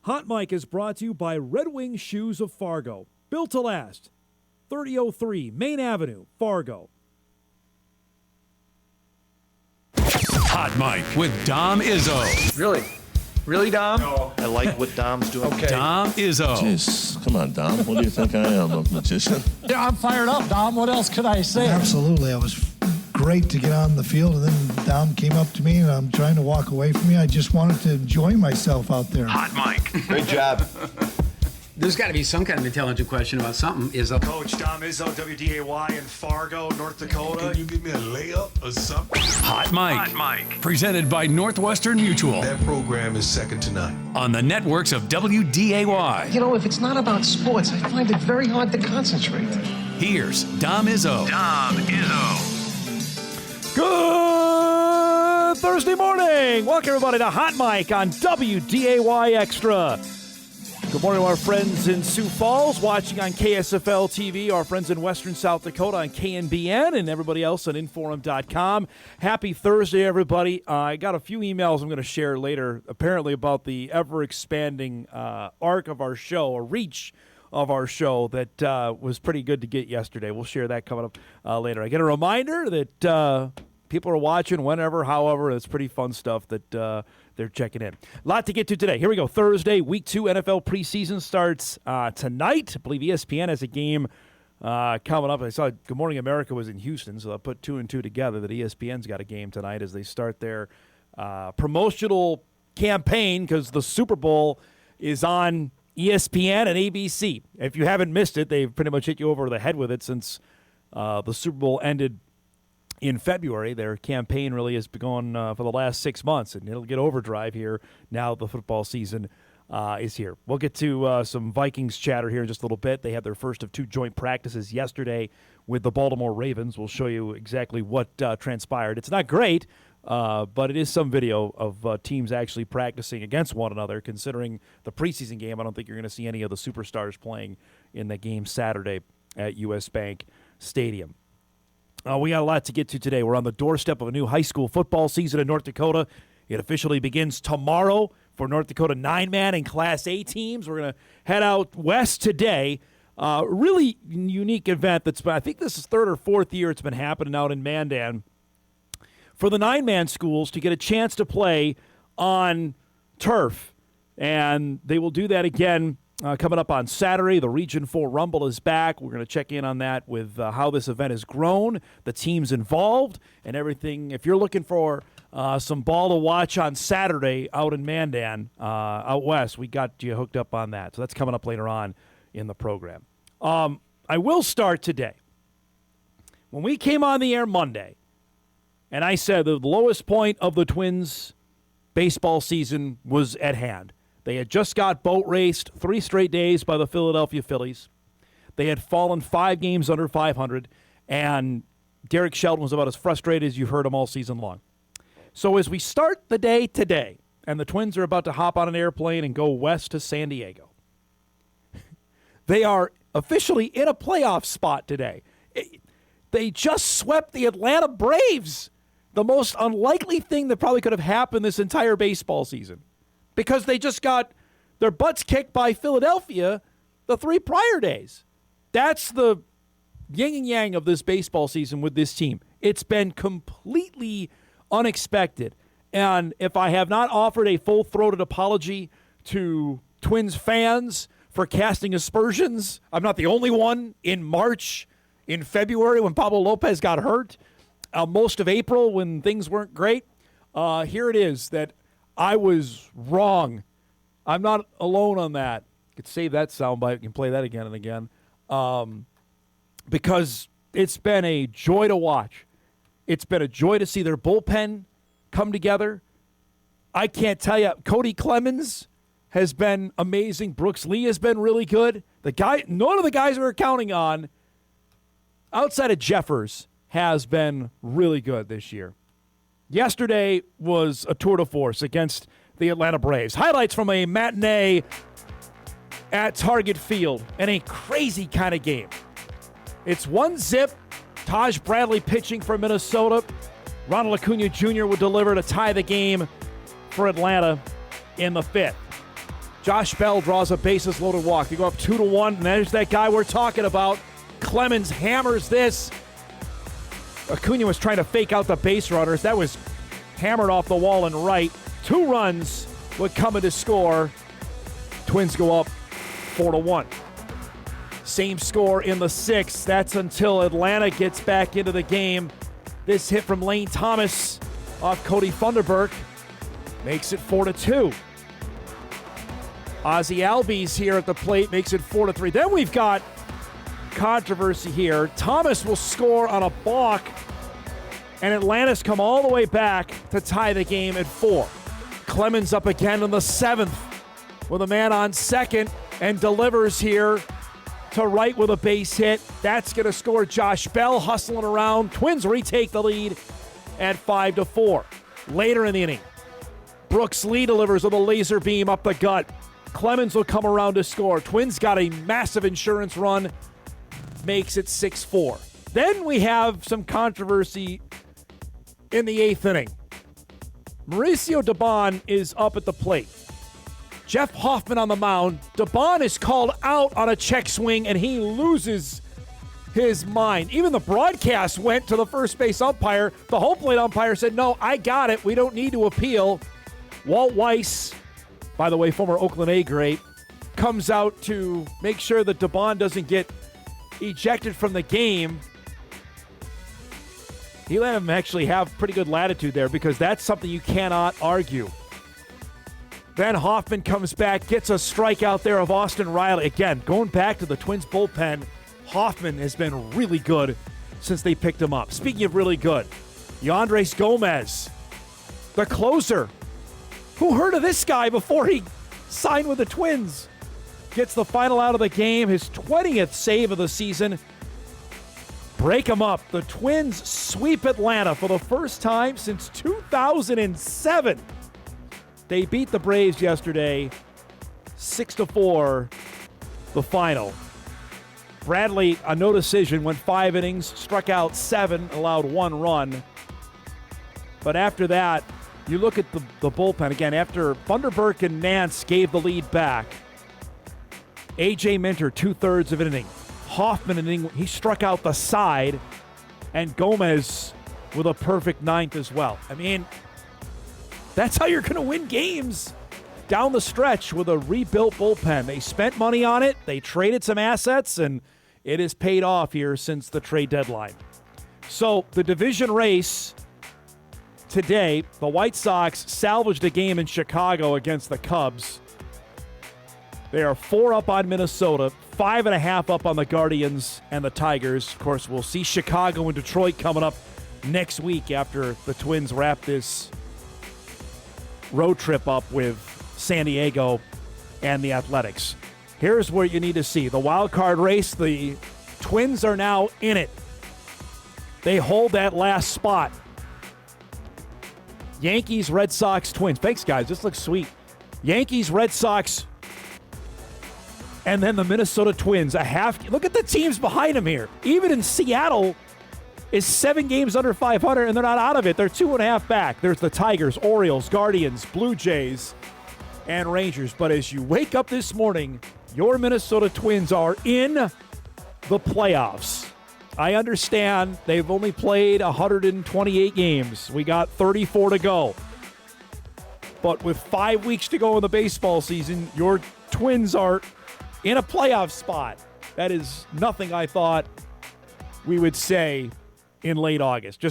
Hot Mic is brought to you by Red Wing Shoes of Fargo. Built to last. 3003 Main Avenue, Fargo. Hot Mic with Dom Izzo. Really? Really, Dom? No. I like what Dom's doing. Okay. Dom Izzo. Jeez, come on, Dom. What do you think I am, a magician? Yeah, I'm fired up, Dom. What else could I say? Absolutely. It was great to get on the field, and then Dom came up to me, and I'm trying to walk away from me. I just wanted to enjoy myself out there. Hot Mic. Great job. There's got to be some kind of intelligent question about something. Coach Dom Izzo, WDAY in Fargo, North Dakota. Can you give me a layup or something? Hot Mic. Presented by Northwestern Mutual. That program is second to none. On the networks of WDAY. You know, if it's not about sports, I find it very hard to concentrate. Here's Dom Izzo. Good Thursday morning. Welcome, everybody, to Hot Mic on WDAY Extra. Good morning to our friends in Sioux Falls watching on KSFL TV, our friends in Western South Dakota on KNBN, and everybody else on Inforum.com. Happy Thursday, everybody. I got a few emails I'm going to share later, apparently about the ever-expanding arc of our show, or reach of our show that was pretty good to get yesterday. We'll share that coming up later. I get a reminder that people are watching whenever, however. It's pretty fun stuff that they're checking in. A lot to get to today. Here we go. Thursday, Week 2 NFL preseason starts tonight. I believe ESPN has a game coming up. I saw Good Morning America was in Houston, so I'll put 2 and 2 together that ESPN's got a game tonight as they start their promotional campaign, because the Super Bowl is on ESPN and ABC. If you haven't missed it, they've pretty much hit you over the head with it since the Super Bowl ended in February. Their campaign really has been going for the last 6 months, and it'll get overdrive here now the football season is here. We'll get to some Vikings chatter here in just a little bit. They had their first of 2 joint practices yesterday with the Baltimore Ravens. We'll show you exactly what transpired. It's not great, but it is some video of teams actually practicing against one another. Considering the preseason game, I don't think you're going to see any of the superstars playing in the game Saturday at US Bank Stadium. We got a lot to get to today. We're on the doorstep of a new high school football season in North Dakota. It officially begins tomorrow for North Dakota 9-man and Class A teams. We're going to head out west today. Really unique event that's been, I think this is 3rd or 4th year it's been happening out in Mandan, for the 9-man schools to get a chance to play on turf. And they will do that again coming up on Saturday. The Region 4 Rumble is back. We're going to check in on that with how this event has grown, the teams involved, and everything. If you're looking for some ball to watch on Saturday out in Mandan, out west, we got you hooked up on that. So that's coming up later on in the program. I will start today. When we came on the air Monday, and I said the lowest point of the Twins' baseball season was at hand. They had just got boat raced 3 straight days by the Philadelphia Phillies. They had fallen 5 games under 500, and Derek Shelton was about as frustrated as you've heard him all season long. So as we start the day today, and the Twins are about to hop on an airplane and go west to San Diego, they are officially in a playoff spot today. They just swept the Atlanta Braves, the most unlikely thing that probably could have happened this entire baseball season, because they just got their butts kicked by Philadelphia the 3 prior days. That's the yin and yang of this baseball season with this team. It's been completely unexpected. And if I have not offered a full-throated apology to Twins fans for casting aspersions, I'm not the only one. In March, in February, when Pablo Lopez got hurt, most of April when things weren't great, here it is that I was wrong. I'm not alone on that. You could save that soundbite. You can play that again and again. Because it's been a joy to watch. It's been a joy to see their bullpen come together. I can't tell you. Cody Clemens has been amazing. Brooks Lee has been really good. None of the guys we were counting on outside of Jeffers has been really good this year. Yesterday was a tour de force against the Atlanta Braves. Highlights from a matinee at Target Field and a crazy kind of game. It's 1-0. Taj Bradley pitching for Minnesota. Ronald Acuna Jr. would deliver to tie the game for Atlanta in the 5th. Josh Bell draws a bases-loaded walk. They go up 2-1, and there's that guy we're talking about. Clemens hammers this. Acuna was trying to fake out the base runners. That was hammered off the wall and right. 2 runs would come in to score. Twins go up 4-1. Same score in the 6th. That's until Atlanta gets back into the game. This hit from Lane Thomas off Cody Funderburk makes it 4-2. Ozzie Albies here at the plate makes it 4-3. Then we've got controversy here. Thomas will score on a balk, and Atlanta's come all the way back to tie the game at 4. Clemens up again in the 7th with a man on second and delivers here to right with a base hit. That's going to score. Josh Bell hustling around. Twins retake the lead at 5-4. Later in the inning, Brooks Lee delivers with a laser beam up the gut. Clemens will come around to score. Twins got a massive insurance run, makes it 6-4. Then we have some controversy in the 8th inning. Mauricio Dubon is up at the plate. Jeff Hoffman on the mound. Dubon is called out on a check swing, and he loses his mind. Even the broadcast went to the first base umpire. The home plate umpire said, no, I got it. We don't need to appeal. Walt Weiss, by the way, former Oakland A great, comes out to make sure that Dubon doesn't get ejected from the game. He let him actually have pretty good latitude there because that's something you cannot argue. Then Hoffman comes back, gets a strikeout there of Austin Riley. Again, going back to the Twins bullpen, Hoffman has been really good since they picked him up. Speaking of really good, Yandres Gomez, the closer. Who heard of this guy before he signed with the Twins? Gets the final out of the game, his 20th save of the season. Break him up. The Twins sweep Atlanta for the first time since 2007. They beat the Braves yesterday, 6-4, the final. Bradley, a no decision, went 5 innings, struck out 7, allowed 1 run. But after that, you look at the bullpen again. After Funderburk and Nance gave the lead back, A.J. Minter, 2/3 of an inning. Hoffman, an inning, he struck out the side, and Gomez with a perfect 9th as well. I mean, that's how you're going to win games down the stretch with a rebuilt bullpen. They spent money on it. They traded some assets, and it has paid off here since the trade deadline. So the division race today, the White Sox salvaged a game in Chicago against the Cubs. They are 4 up on Minnesota, 5.5 up on the Guardians and the Tigers. Of course, we'll see Chicago and Detroit coming up next week after the Twins wrap this road trip up with San Diego and the Athletics. Here's where you need to see the wild card race. The Twins are now in it. They hold that last spot. Yankees, Red Sox, Twins. Thanks, guys. This looks sweet. Yankees, Red Sox, and then the Minnesota Twins. Look at the teams behind them here. Even in Seattle is 7 games under 500, and they're not out of it. They're 2.5 back. There's the Tigers, Orioles, Guardians, Blue Jays, and Rangers. But as you wake up this morning, your Minnesota Twins are in the playoffs. I understand they've only played 128 games. We got 34 to go. But with 5 weeks to go in the baseball season, your Twins are in a playoff spot. That is nothing I thought we would say in late August.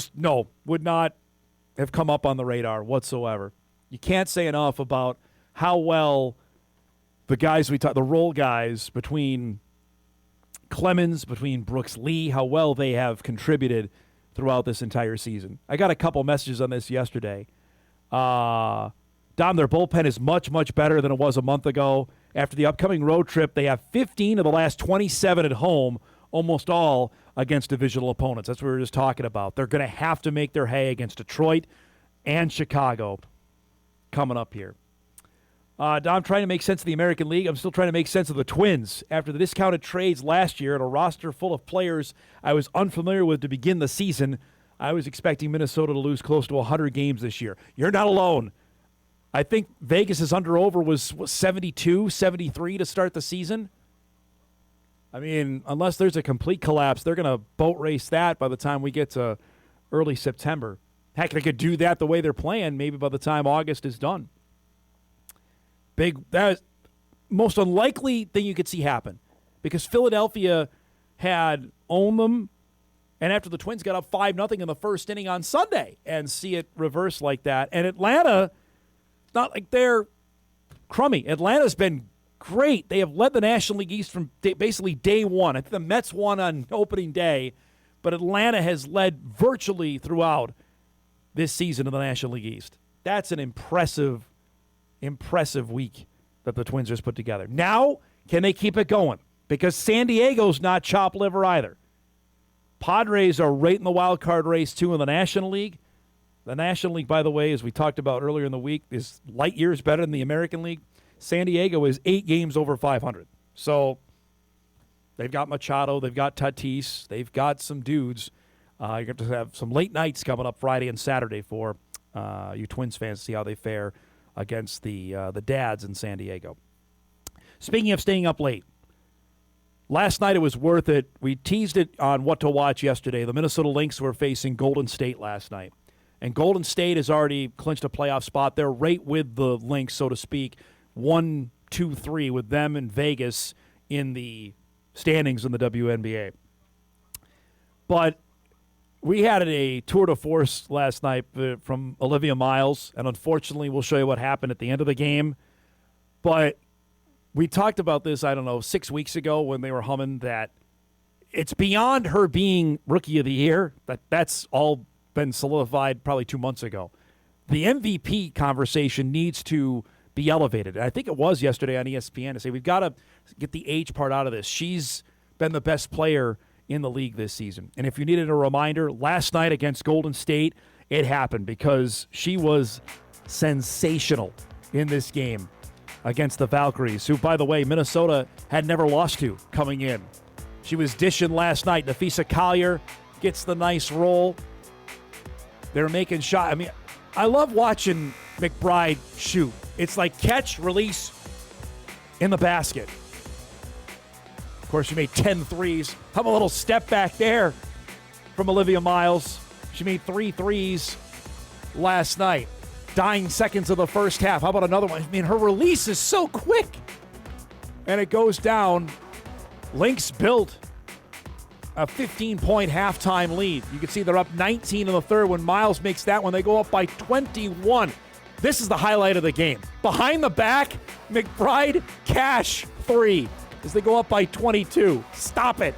Would not have come up on the radar whatsoever. You can't say enough about how well the guys the role guys between Clemens, between Brooks Lee, how well they have contributed throughout this entire season. I got a couple messages on this yesterday. Dom, their bullpen is much, much better than it was a month ago. After the upcoming road trip, they have 15 of the last 27 at home, almost all against divisional opponents. That's what we were just talking about. They're going to have to make their hay against Detroit and Chicago coming up here. Dom, trying to make sense of the American League. I'm still trying to make sense of the Twins. After the discounted trades last year and a roster full of players I was unfamiliar with to begin the season, I was expecting Minnesota to lose close to 100 games this year. You're not alone. I think Vegas' under-over was 72, 73 to start the season. I mean, unless there's a complete collapse, they're going to boat race that by the time we get to early September. Heck, they could do that the way they're playing maybe by the time August is done. That is most unlikely thing you could see happen because Philadelphia had owned them, and after the Twins got up 5-0 in the first inning on Sunday, and see it reverse like that. And Atlanta, it's not like they're crummy. Atlanta's been great. They have led the National League East from basically day one. I think the Mets won on opening day, but Atlanta has led virtually throughout this season of the National League East. That's an impressive week that the Twins just put together. Now, can they keep it going? Because San Diego's not chopped liver either. Padres are right in the wild card race, too, in the National League. The National League, by the way, as we talked about earlier in the week, is light years better than the American League. San Diego is 8 games over 500. So they've got Machado, they've got Tatis, they've got some dudes. You're going to have some late nights coming up Friday and Saturday for you Twins fans to see how they fare against the Dads in San Diego. Speaking of staying up late, last night it was worth it. We teased it on What to Watch yesterday. The Minnesota Lynx were facing Golden State last night. And Golden State has already clinched a playoff spot. They're right with the Lynx, so to speak, 1, 2, 3 with them and Vegas in the standings in the WNBA. But we had a tour de force last night from Olivia Miles, and unfortunately we'll show you what happened at the end of the game. But we talked about this, 6 weeks ago when they were humming that it's beyond her being Rookie of the Year. That's all been solidified probably 2 months ago. The MVP conversation needs to be elevated. And I think it was yesterday on ESPN to say we've got to get the age part out of this. She's been the best player in the league this season. And if you needed a reminder, last night against Golden State, it happened because she was sensational in this game against the Valkyries, who, by the way, Minnesota had never lost to coming in. She was dishing last night. Nafisa Collier gets the nice roll. They're making shots. I mean, I love watching McBride shoot. It's like catch, release, in the basket. Of course, she made 10 threes. How about a little step back there from Olivia Miles? She made 3 threes last night. Dying seconds of the first half. How about another one? I mean, her release is so quick. And it goes down. Lynx built a 15-point halftime lead. You can see they're up 19 in the third. When Miles makes that one, they go up by 21. This is the highlight of the game. Behind the back, McBride cash 3 as they go up by 22. Stop it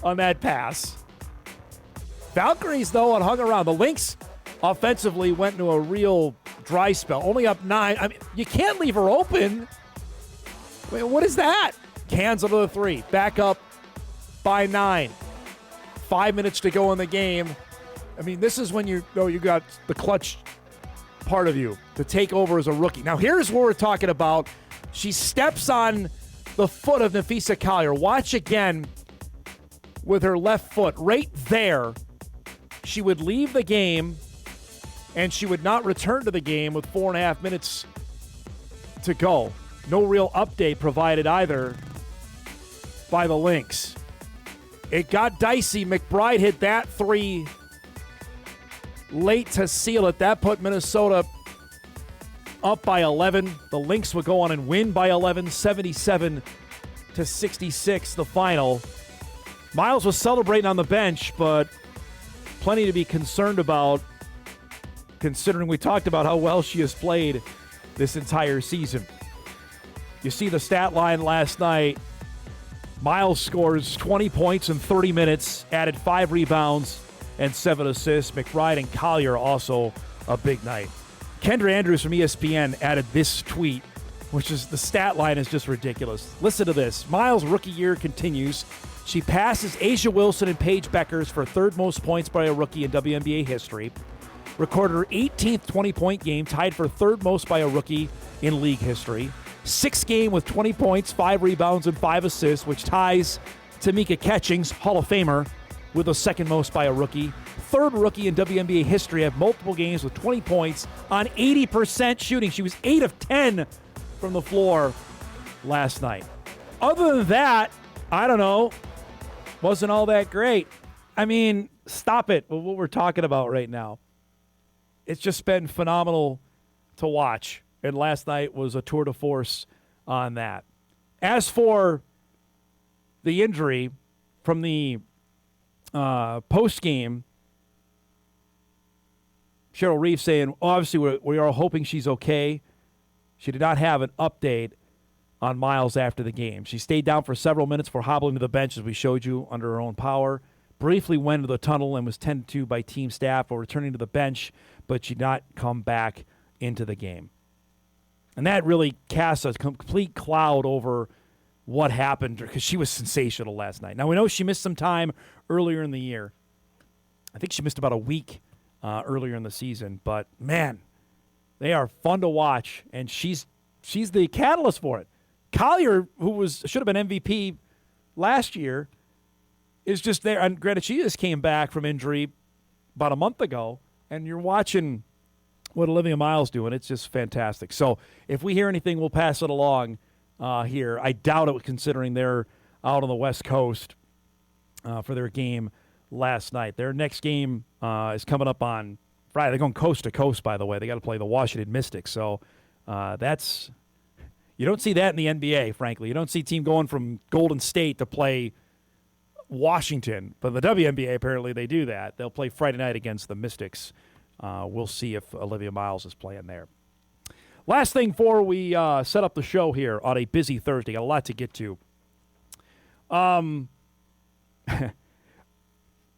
on that pass. Valkyries, though, hung around. The Lynx offensively went into a real dry spell. Only up 9. I mean, you can't leave her open. Wait, what is that? Cans under the 3. Back up by 9. 5 minutes to go in the game. I mean, this is when you got the clutch part of you to take over as a rookie. Now, here's what we're talking about. She steps on the foot of Nafisa Collier. Watch again with her left foot right there. She would leave the game, and she would not return to the game with 4.5 minutes to go. No real update provided either by the Lynx. It got dicey. McBride hit that 3 late to seal it. That put Minnesota up by 11. The Lynx would go on and win by 11, 77-66, the final. Miles was celebrating on the bench, but plenty to be concerned about, considering we talked about how well she has played this entire season. You see the stat line last night. Miles scores 20 points in 30 minutes, added 5 rebounds and 7 assists. McBride and Collier also a big night. Kendra Andrews from ESPN added this tweet, which is the stat line is just ridiculous. Listen to this. Miles' rookie year continues. She passes A'ja Wilson and Paige Beckers for third most points by a rookie in WNBA history. Recorded her 18th 20-point game, tied for third most by a rookie in league history. 6th game with 20 points, 5 rebounds, and 5 assists, which ties Tamika Catchings, Hall of Famer, with the second most by a rookie. third rookie in WNBA history to have multiple games with 20 points on 80% shooting. She was 8 of 10 from the floor last night. Other than that, I don't know, wasn't all that great. I mean, stop it with what we're talking about right now. It's just been phenomenal to watch, and last night was a tour de force on that. As for the injury from the post-game, Cheryl Reeve saying, obviously we are hoping she's okay. She did not have an update on Miles after the game. She stayed down for several minutes before hobbling to the bench, as we showed you, under her own power. Briefly went to the tunnel and was tended to by team staff while returning to the bench, but she did not come back into the game. And that really casts a complete cloud over what happened, because she was sensational last night. Now, we know she missed some time earlier in the year. I think she missed about a week earlier in the season. But, man, they are fun to watch, and she's the catalyst for it. Collier, who should have been MVP last year, is just there. And granted, she just came back from injury about a month ago, and you're watching what Olivia Miles doing. It's just fantastic. So if we hear anything, we'll pass it along here. I doubt it, considering they're out on the West Coast for their game last night. Their next game is coming up on Friday. They're going coast to coast, by the way. They got to play the Washington Mystics. So that's – you don't see that in the NBA, frankly. You don't see a team going from Golden State to play Washington. But the WNBA, apparently, they do that. They'll play Friday night against the Mystics. We'll see if Olivia Miles is playing there. Last thing before we set up the show here on a busy Thursday. Got a lot to get to. The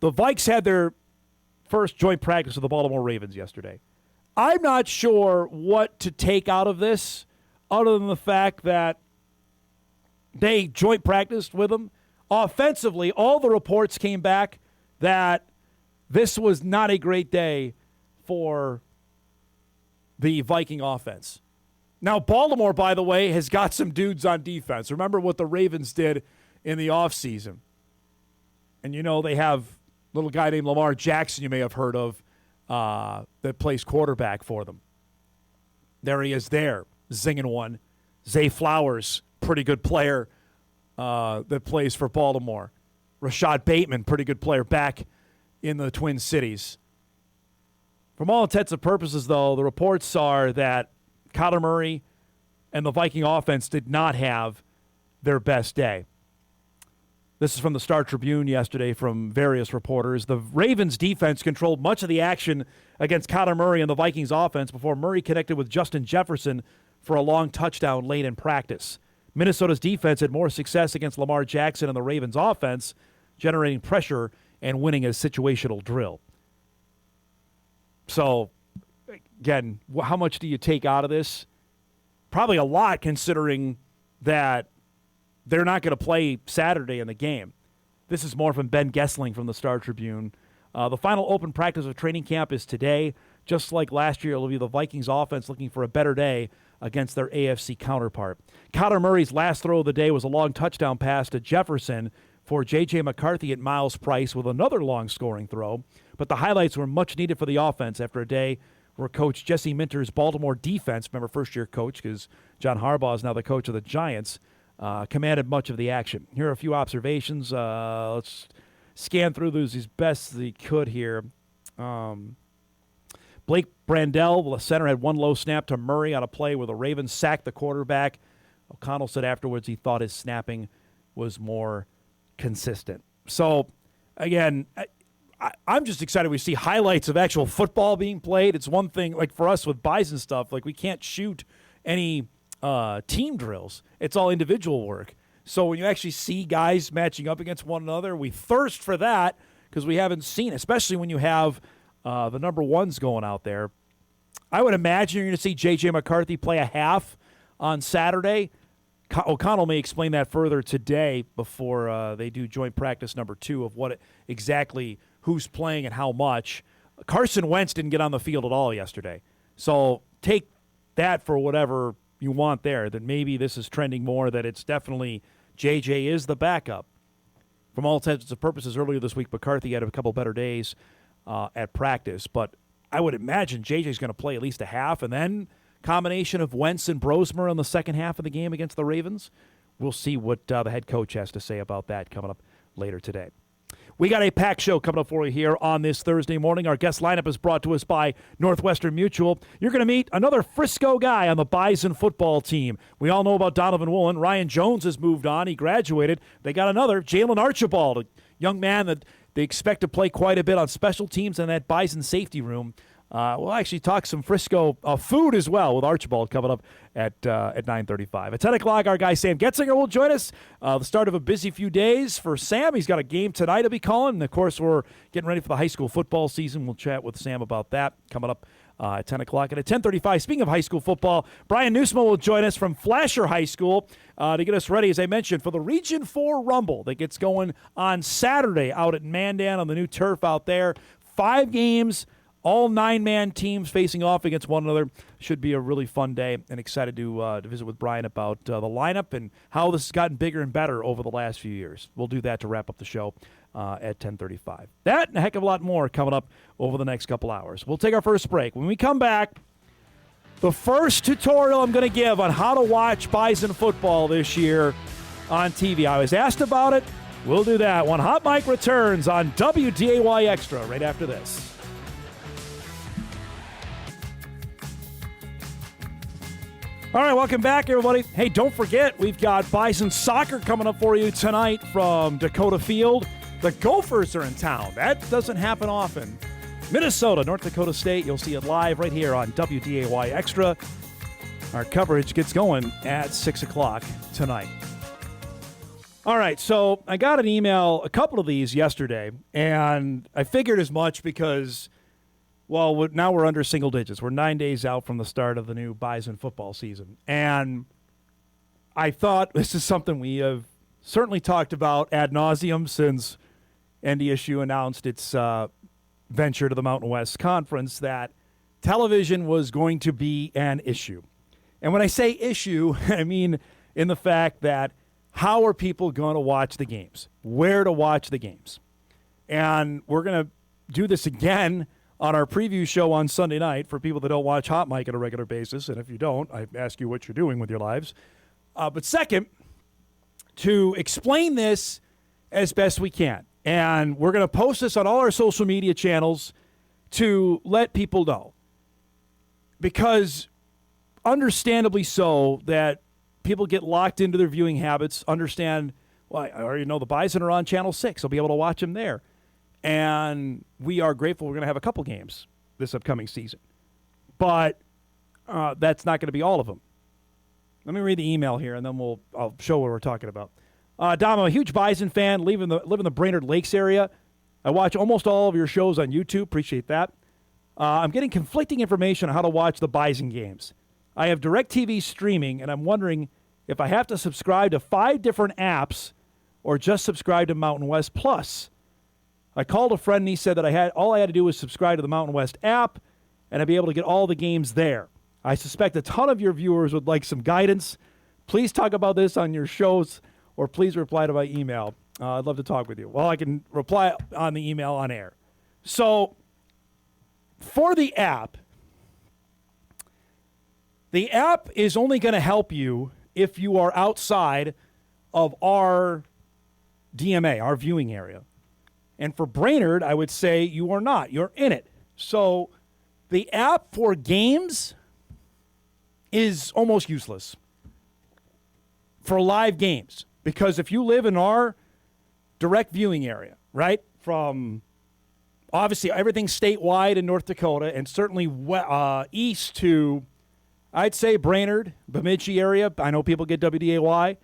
Vikes had their first joint practice with the Baltimore Ravens yesterday. I'm not sure what to take out of this, other than the fact that they joint practiced with them. Offensively, all the reports came back that this was not a great day for the Viking offense. Now, Baltimore, by the way, has got some dudes on defense. Remember what the Ravens did in the offseason. And you know they have a little guy named Lamar Jackson you may have heard of that plays quarterback for them. There he is there, zinging one. Zay Flowers, pretty good player that plays for Baltimore. Rashad Bateman, pretty good player back in the Twin Cities. From all intents and purposes, though, the reports are that Kyler Murray and the Viking offense did not have their best day. This is from the Star Tribune yesterday from various reporters. The Ravens defense controlled much of the action against Kyler Murray and the Vikings offense before Murray connected with Justin Jefferson for a long touchdown late in practice. Minnesota's defense had more success against Lamar Jackson and the Ravens offense, generating pressure and winning a situational drill. So, again, how much do you take out of this? Probably a lot, considering that they're not going to play Saturday in the game. This is more from Ben Gessling from the Star Tribune. The final open practice of training camp is today. Just like last year, it will be the Vikings offense looking for a better day against their AFC counterpart. Kyler Murray's last throw of the day was a long touchdown pass to Jefferson for J.J. McCarthy at Miles Price with another long scoring throw. But the highlights were much needed for the offense after a day where Coach Jesse Minter's Baltimore defense, remember first-year coach because John Harbaugh is now the coach of the Giants, commanded much of the action. Here are a few observations. Let's scan through those as best as he could here. Blake Brandell, the center, had one low snap to Murray on a play where the Ravens sacked the quarterback. O'Connell said afterwards he thought his snapping was more consistent. So, again, I'm just excited we see highlights of actual football being played. It's one thing, like for us with Bison stuff, like we can't shoot any team drills. It's all individual work. So when you actually see guys matching up against one another, we thirst for that because we haven't seen it, especially when you have the number ones going out there. I would imagine you're going to see J.J. McCarthy play a half on Saturday. O'Connell may explain that further today before they do joint practice number 2 of what exactly who's playing and how much. Carson Wentz didn't get on the field at all yesterday. So take that for whatever you want there, that maybe this is trending more that it's definitely J.J. is the backup. From all intents and purposes, earlier this week, McCarthy had a couple better days at practice. But I would imagine JJ's going to play at least a half, and then combination of Wentz and Brosmer in the second half of the game against the Ravens. We'll see what the head coach has to say about that coming up later today. We got a packed show coming up for you here on this Thursday morning. Our guest lineup is brought to us by Northwestern Mutual. You're going to meet another Frisco guy on the Bison football team. We all know about Donovan Woolen. Ryan Jones has moved on. He graduated. They got another, Jaylen Archibald, a young man that they expect to play quite a bit on special teams in that Bison safety room. We'll actually talk some Frisco food as well with Archibald coming up at 9:35. At 10 o'clock, our guy Sam Goetzinger will join us. The start of a busy few days for Sam. He's got a game tonight to be calling. And, of course, we're getting ready for the high school football season. We'll chat with Sam about that coming up at 10 o'clock. And at 10:35, speaking of high school football, Brian Nieuwsma will join us from Flasher High School to get us ready, as I mentioned, for the Region 4 Rumble that gets going on Saturday out at Mandan on the new turf out there. 5 games. All 9-man teams facing off against one another. Should be a really fun day, and excited to visit with Brian about the lineup and how this has gotten bigger and better over the last few years. We'll do that to wrap up the show at 10:35. That and a heck of a lot more coming up over the next couple hours. We'll take our first break. When we come back, the first tutorial I'm going to give on how to watch Bison football this year on TV. I was asked about it. We'll do that when Hot Mike returns on WDAY Extra right after this. All right, welcome back, everybody. Hey, don't forget, we've got Bison soccer coming up for you tonight from Dakota Field. The Gophers are in town. That doesn't happen often. Minnesota, North Dakota State. You'll see it live right here on WDAY Extra. Our coverage gets going at 6 o'clock tonight. All right, so I got an email, a couple of these yesterday, and I figured as much because, well, now we're under single digits. We're 9 days out from the start of the new Bison football season. And I thought this is something we have certainly talked about ad nauseum since NDSU announced its venture to the Mountain West Conference, that television was going to be an issue. And when I say issue, I mean in the fact that how are people going to watch the games? Where to watch the games? And we're going to do this again on our preview show on Sunday night for people that don't watch Hot Mike on a regular basis. And if you don't, I ask you what you're doing with your lives. But second, to explain this as best we can. And we're going to post this on all our social media channels to let people know. Because understandably so, that people get locked into their viewing habits, understand, well, I already know the Bison are on Channel 6. I'll be able to watch them there. And we are grateful we're going to have a couple games this upcoming season. But that's not going to be all of them. Let me read the email here, and then I'll show what we're talking about. Dom, I'm a huge Bison fan, live in the Brainerd Lakes area. I watch almost all of your shows on YouTube. Appreciate that. I'm getting conflicting information on how to watch the Bison games. I have DirecTV streaming, and I'm wondering if I have to subscribe to 5 different apps or just subscribe to Mountain West Plus. I called a friend, and he said that all I had to do was subscribe to the Mountain West app, and I'd be able to get all the games there. I suspect a ton of your viewers would like some guidance. Please talk about this on your shows, or please reply to my email. I'd love to talk with you. Well, I can reply on the email on air. So, for the app is only going to help you if you are outside of our DMA, our viewing area. And for Brainerd, I would say you are not. You're in it. So the app for games is almost useless for live games. Because if you live in our direct viewing area, right, from obviously everything statewide in North Dakota and certainly east to, I'd say, Brainerd, Bemidji area. I know people get WDAY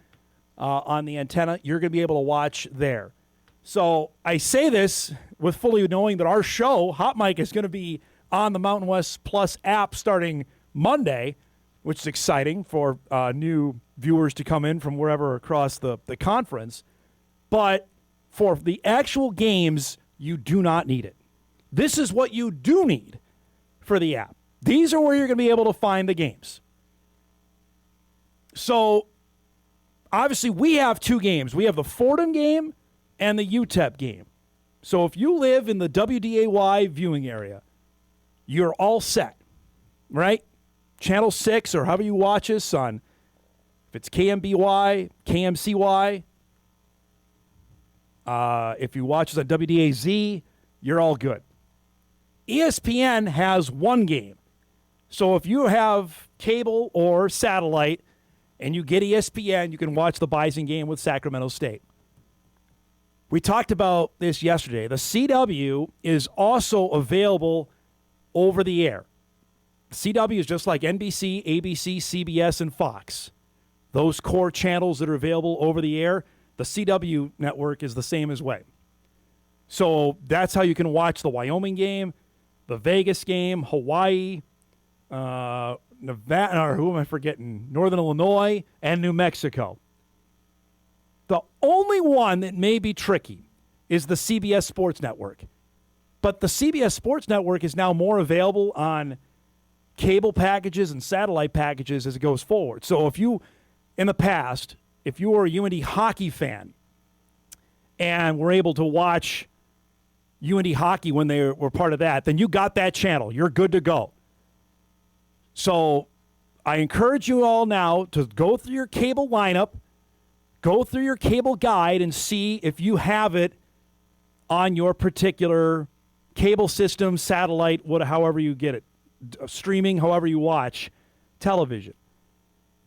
on the antenna. You're going to be able to watch there. So I say this with fully knowing that our show, Hot Mike, is going to be on the Mountain West Plus app starting Monday, which is exciting for new viewers to come in from wherever across the conference. But for the actual games, you do not need it. This is what you do need for the app. These are where you're going to be able to find the games. So obviously we have 2 games. We have the Fordham game and the UTEP game. So if you live in the WDAY viewing area, you're all set, right? Channel 6 or however you watch us on, if it's KMBY, KMCY, if you watch us on WDAZ, you're all good. ESPN has one game. So if you have cable or satellite and you get ESPN, you can watch the Bison game with Sacramento State. We talked about this yesterday. The CW is also available over the air. CW is just like NBC, ABC, CBS, and Fox. Those core channels that are available over the air, the CW network is the same as way. So that's how you can watch the Wyoming game, the Vegas game, Hawaii, Nevada, or who am I forgetting? Northern Illinois and New Mexico. The only one that may be tricky is the CBS Sports Network. But the CBS Sports Network is now more available on cable packages and satellite packages as it goes forward. So if you, in the past, if you were a UND hockey fan and were able to watch UND hockey when they were part of that, then you got that channel. You're good to go. So I encourage you all now to go through your cable lineup, go through your cable guide, and see if you have it on your particular cable system, satellite, however you get it, streaming, however you watch television.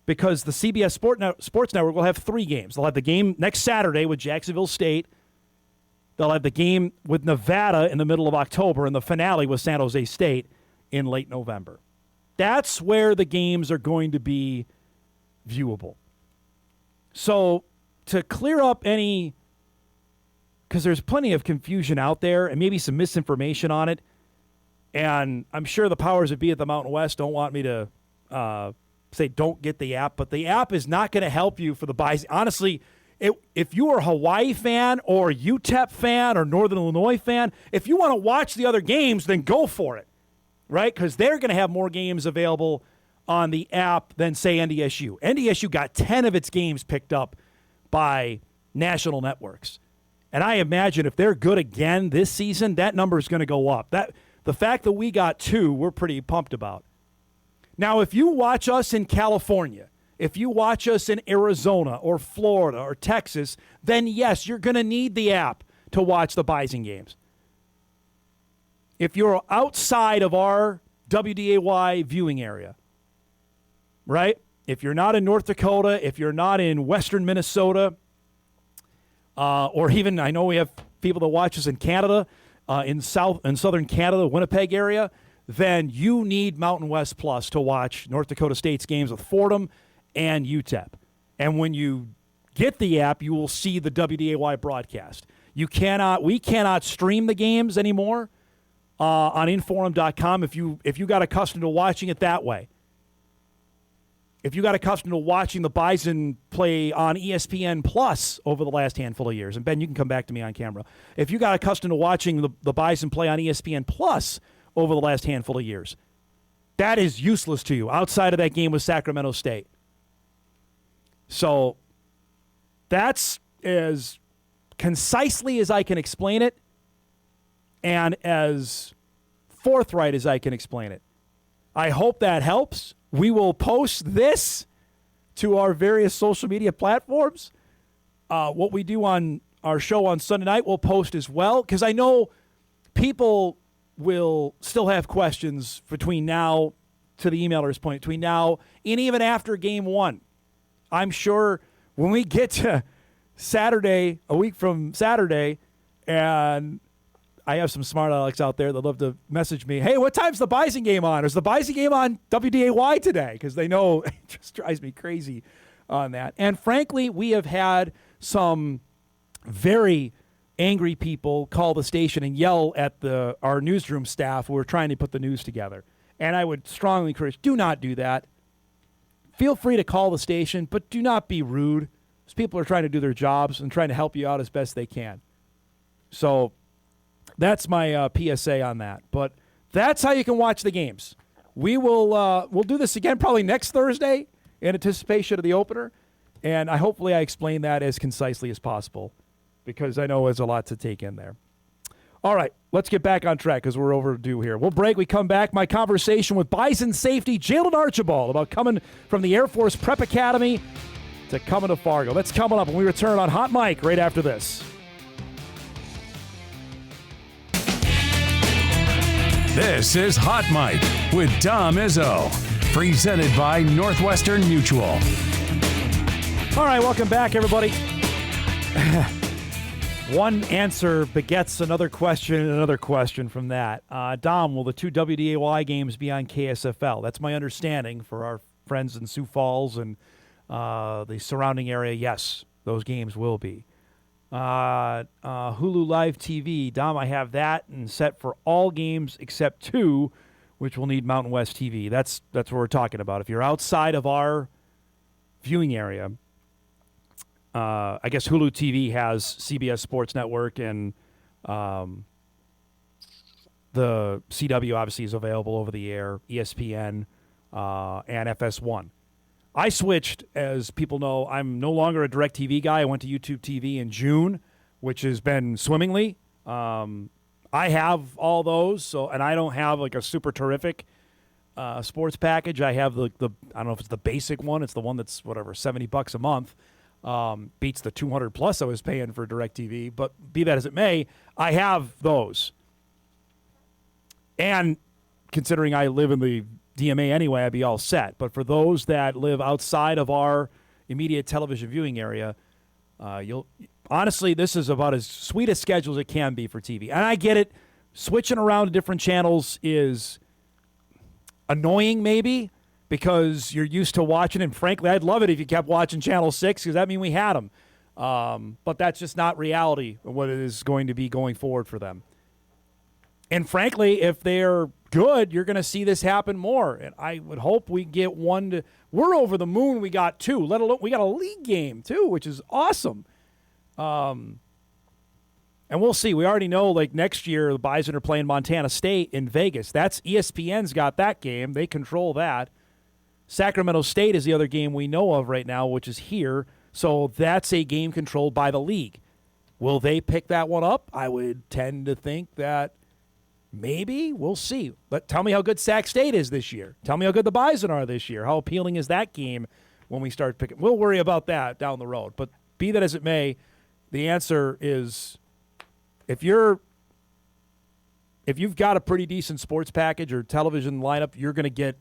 Because the CBS Sports Network will have 3 games. They'll have the game next Saturday with Jacksonville State. They'll have the game with Nevada in the middle of October, and the finale with San Jose State in late November. That's where the games are going to be viewable. So to clear up any, because there's plenty of confusion out there and maybe some misinformation on it, and I'm sure the powers that be at the Mountain West don't want me to say don't get the app, but the app is not going to help you for the Bison. Honestly, if you are a Hawaii fan or a UTEP fan or Northern Illinois fan, if you want to watch the other games, then go for it, right? Because they're going to have more games available on the app than, say, NDSU. NDSU got 10 of its games picked up by national networks. And I imagine if they're good again this season, that number is going to go up. The fact that we got 2, we're pretty pumped about. Now, if you watch us in California, if you watch us in Arizona or Florida or Texas, then yes, you're going to need the app to watch the Bison games. If you're outside of our WDAY viewing area, right? If you're not in North Dakota, if you're not in western Minnesota, or even, I know we have people that watch us in Canada, in southern Canada, Winnipeg area, then you need Mountain West Plus to watch North Dakota State's games with Fordham and UTEP. And when you get the app, you will see the WDAY broadcast. We cannot stream the games anymore on Inforum.com if you got accustomed to watching it that way. If you got accustomed to watching the Bison play on ESPN Plus over the last handful of years, and Ben, you can come back to me on camera. If you got accustomed to watching the Bison play on ESPN Plus over the last handful of years, that is useless to you outside of that game with Sacramento State. So that's as concisely as I can explain it and as forthright as I can explain it. I hope that helps. We will post this to our various social media platforms. What we do on our show on Sunday night, we'll post as well, because I know people will still have questions between now, to the emailer's point, between now and even after game 1. I'm sure when we get to Saturday, a week from Saturday, and I have some smart Alex out there that love to message me, hey, what time's the Bison game on? Is the Bison game on WDAY today? Because they know it just drives me crazy on that. And frankly, we have had some very angry people call the station and yell at our newsroom staff who are trying to put the news together. And I would strongly encourage, do not do that. Feel free to call the station, but do not be rude, because people are trying to do their jobs and trying to help you out as best they can. So that's my PSA on that. But that's how you can watch the games. We'll do this again probably next Thursday in anticipation of the opener, and hopefully I explain that as concisely as possible, because I know there's a lot to take in there. All right, let's get back on track because we're overdue here. We'll break. We come back. My conversation with Bison safety Jaylen Archibald about coming from the Air Force Prep Academy to coming to Fargo. That's coming up when we return on Hot Mic right after this. This is Hot Mic with Dom Izzo, presented by Northwestern Mutual. All right, welcome back, everybody. One answer begets another question and another question from that. Dom, will the 2 WDAY games be on KSFL? That's my understanding for our friends in Sioux Falls and the surrounding area. Yes, those games will be. Hulu Live TV, Dom, I have that and set for all games except 2, which will need Mountain West TV. That's what we're talking about. If you're outside of our viewing area, I guess Hulu TV has CBS Sports Network, and the CW obviously is available over the air, ESPN, and FS1. I switched, as people know, I'm no longer a DirecTV guy. I went to YouTube TV in June, which has been swimmingly. I have all those, and I don't have like a super terrific sports package. I have the I don't know if it's the basic one. It's the one that's whatever, $70 a month. Beats the $200 plus I was paying for DirecTV. But be that as it may, I have those. And considering I live in the DMA anyway, I'd be all set. But for those that live outside of our immediate television viewing area, honestly, this is about as sweet a schedule as it can be for TV. And I get it. Switching around to different channels is annoying maybe because you're used to watching. And frankly, I'd love it if you kept watching Channel 6 because that means we had them. But that's just not reality of what it is going to be going forward for them. And frankly, if they're good, you're going to see this happen more. And I would hope we get one to – we're over the moon. We got 2. Let alone we got a league game too, which is awesome. And we'll see. We already know, like, next year the Bison are playing Montana State in Vegas. That's ESPN's got that game. They control that. Sacramento State is the other game we know of right now, which is here. So that's a game controlled by the league. Will they pick that one up? I would tend to think that maybe. We'll see. But tell me how good Sac State is this year. Tell me how good the Bison are this year. How appealing is that game when we start picking? We'll worry about that down the road. But be that as it may, the answer is if you've got a pretty decent sports package or television lineup, you're going to get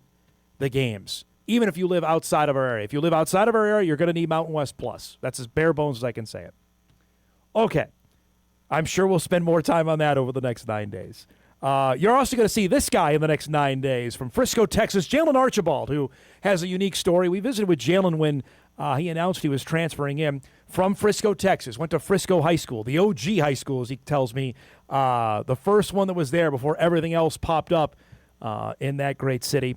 the games, even if you live outside of our area. If you live outside of our area, you're going to need Mountain West Plus. That's as bare bones as I can say it. Okay. I'm sure we'll spend more time on that over the next 9 days. You're also going to see this guy in the next 9 days from Frisco, Texas, Jaylen Archibald, who has a unique story. We visited with Jaylen when he announced he was transferring in from Frisco, Texas. Went to Frisco High School, the OG high school, as he tells me, the first one that was there before everything else popped up in that great city,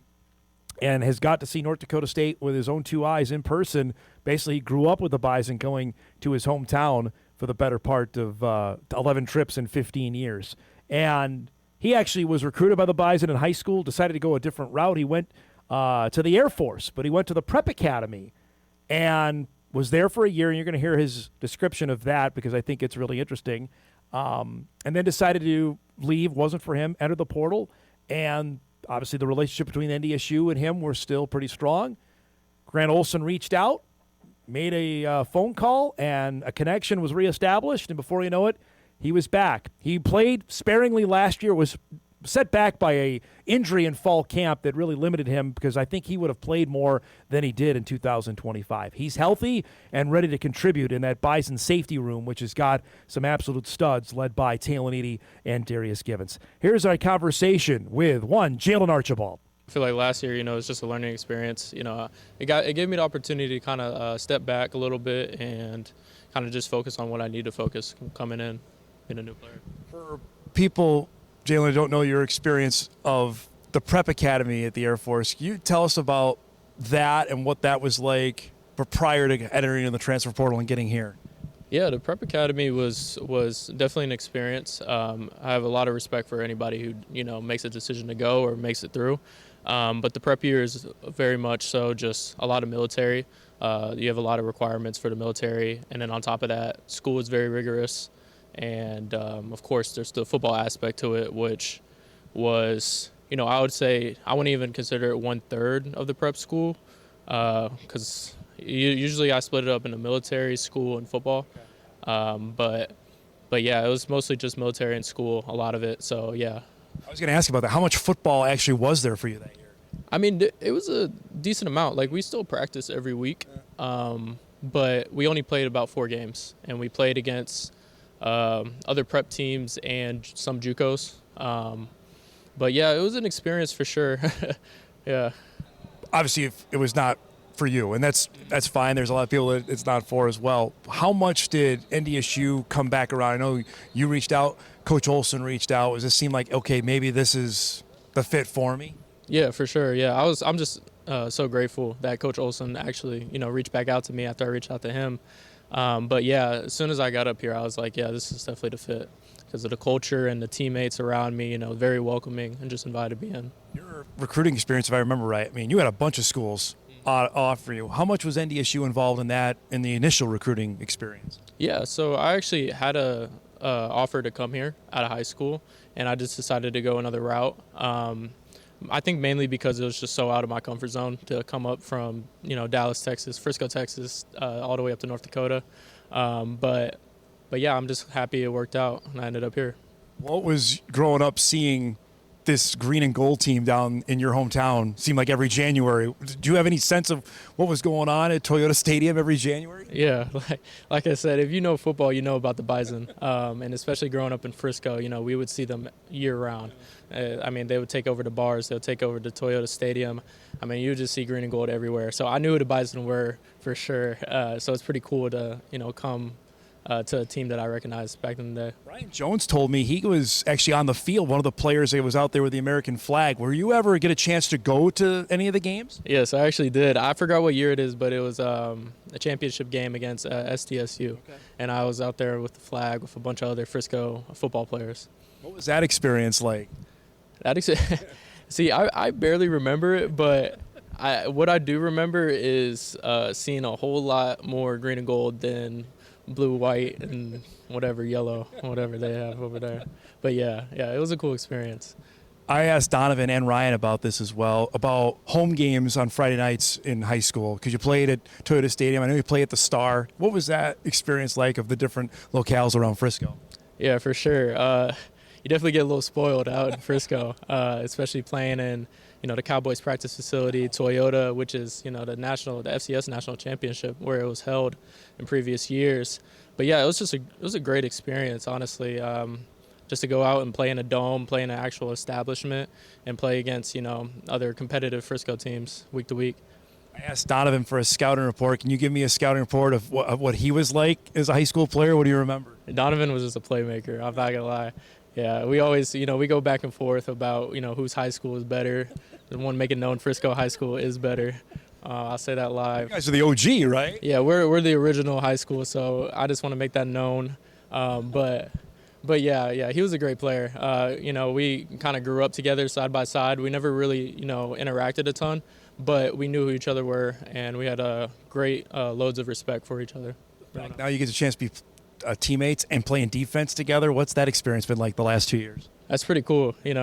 and has got to see North Dakota State with his own 2 eyes in person. Basically, he grew up with the Bison going to his hometown for the better part of 11 trips in 15 years. And he actually was recruited by the Bison in high school, decided to go a different route. He went to the Air Force, but he went to the Prep Academy and was there for a year, and you're going to hear his description of that because I think it's really interesting. And then decided to leave, wasn't for him, entered the portal, and obviously the relationship between NDSU and him were still pretty strong. Grant Olson reached out, made a phone call, and a connection was reestablished, and before you know it, he was back. He played sparingly last year, was set back by a injury in fall camp that really limited him because I think he would have played more than he did in 2025. He's healthy and ready to contribute in that Bison safety room, which has got some absolute studs led by Talon Eady and Darius Givens. Here's our conversation with Jaylen Archibald. I feel like last year, it was just a learning experience. It gave me the opportunity to kind of step back a little bit and kind of just focus on what I need to focus coming in, being a new player. For people, Jaylen, don't know your experience of the Prep Academy at the Air Force, can you tell us about that and what that was like prior to entering in the transfer portal and getting here? Yeah, the Prep Academy was definitely an experience. I have a lot of respect for anybody who makes a decision to go or makes it through. But the prep year is very much so just a lot of military. You have a lot of requirements for the military, and then on top of that, school is very rigorous. And, of course, there's the football aspect to it, which was, I would say I wouldn't even consider it 1/3 of the prep school because usually I split it up into military, school, and football. But yeah, it was mostly just military and school, a lot of it. So, yeah. I was going to ask about that. How much football actually was there for you that year? I mean, it was a decent amount. Like, we still practice every week, but we only played about 4 games. And we played against other prep teams and some JUCOs. But, yeah, it was an experience for sure. Yeah. Obviously, if it was not for you, and that's fine. There's a lot of people that it's not for as well. How much did NDSU come back around? I know you reached out. Coach Olson reached out. Does it seem like, okay, maybe this is the fit for me? Yeah, for sure. Yeah, I'm just so grateful that Coach Olson actually, reached back out to me after I reached out to him. But yeah, as soon as I got up here, I was like, yeah, this is definitely the fit because of the culture and the teammates around me, very welcoming and just invited me in. Your recruiting experience, if I remember right, I mean, you had a bunch of schools offer you. How much was NDSU involved in that in the initial recruiting experience? Yeah, so I actually had a offer to come here out of high school, and I just decided to go another route. I think mainly because it was just so out of my comfort zone to come up from, Dallas, Texas, Frisco, Texas, all the way up to North Dakota. But yeah, I'm just happy it worked out, and I ended up here. What was growing up seeing this green and gold team down in your hometown seem like every January? Do you have any sense of what was going on at Toyota Stadium every January? Yeah, like I said, if you know football, you know about the Bison, and especially growing up in Frisco, we would see them year-round. I mean, they would take over the bars. They would take over the Toyota Stadium. I mean, you would just see green and gold everywhere. So I knew who the Bison were for sure. So it's pretty cool to, come to a team that I recognized back in the day. Brian Jones told me he was actually on the field, one of the players that was out there with the American flag. Were you ever get a chance to go to any of the games? Yes, I actually did. I forgot what year it is, but it was a championship game against SDSU. Okay. And I was out there with the flag with a bunch of other Frisco football players. What was that experience like? See, I barely remember it, but what I do remember is seeing a whole lot more green and gold than blue, white, and whatever yellow, whatever they have over there. But yeah, it was a cool experience. I asked Donovan and Ryan about this as well, about home games on Friday nights in high school, because you played at Toyota Stadium. I know you played at the Star. What was that experience like of the different locales around Frisco? Yeah, for sure. You definitely get a little spoiled out in Frisco, especially playing in, the Cowboys practice facility, Toyota, which is, the FCS national championship where it was held in previous years. But yeah, it was a great experience, honestly. Just to go out and play in a dome, play in an actual establishment, and play against, other competitive Frisco teams week to week. I asked Donovan for a scouting report. Can you give me a scouting report of what he was like as a high school player? What do you remember? Donovan was just a playmaker. I'm not gonna lie. Yeah, we always, we go back and forth about, whose high school is better. The one making known Frisco High School is better. I'll say that live. You guys are the OG, right? Yeah, we're the original high school, so I just want to make that known. But yeah, he was a great player. We kind of grew up together side by side. We never really, interacted a ton, but we knew who each other were, and we had great loads of respect for each other. Now you get a chance to be teammates and playing defense together. What's that experience been like the last 2 years? That's pretty cool. When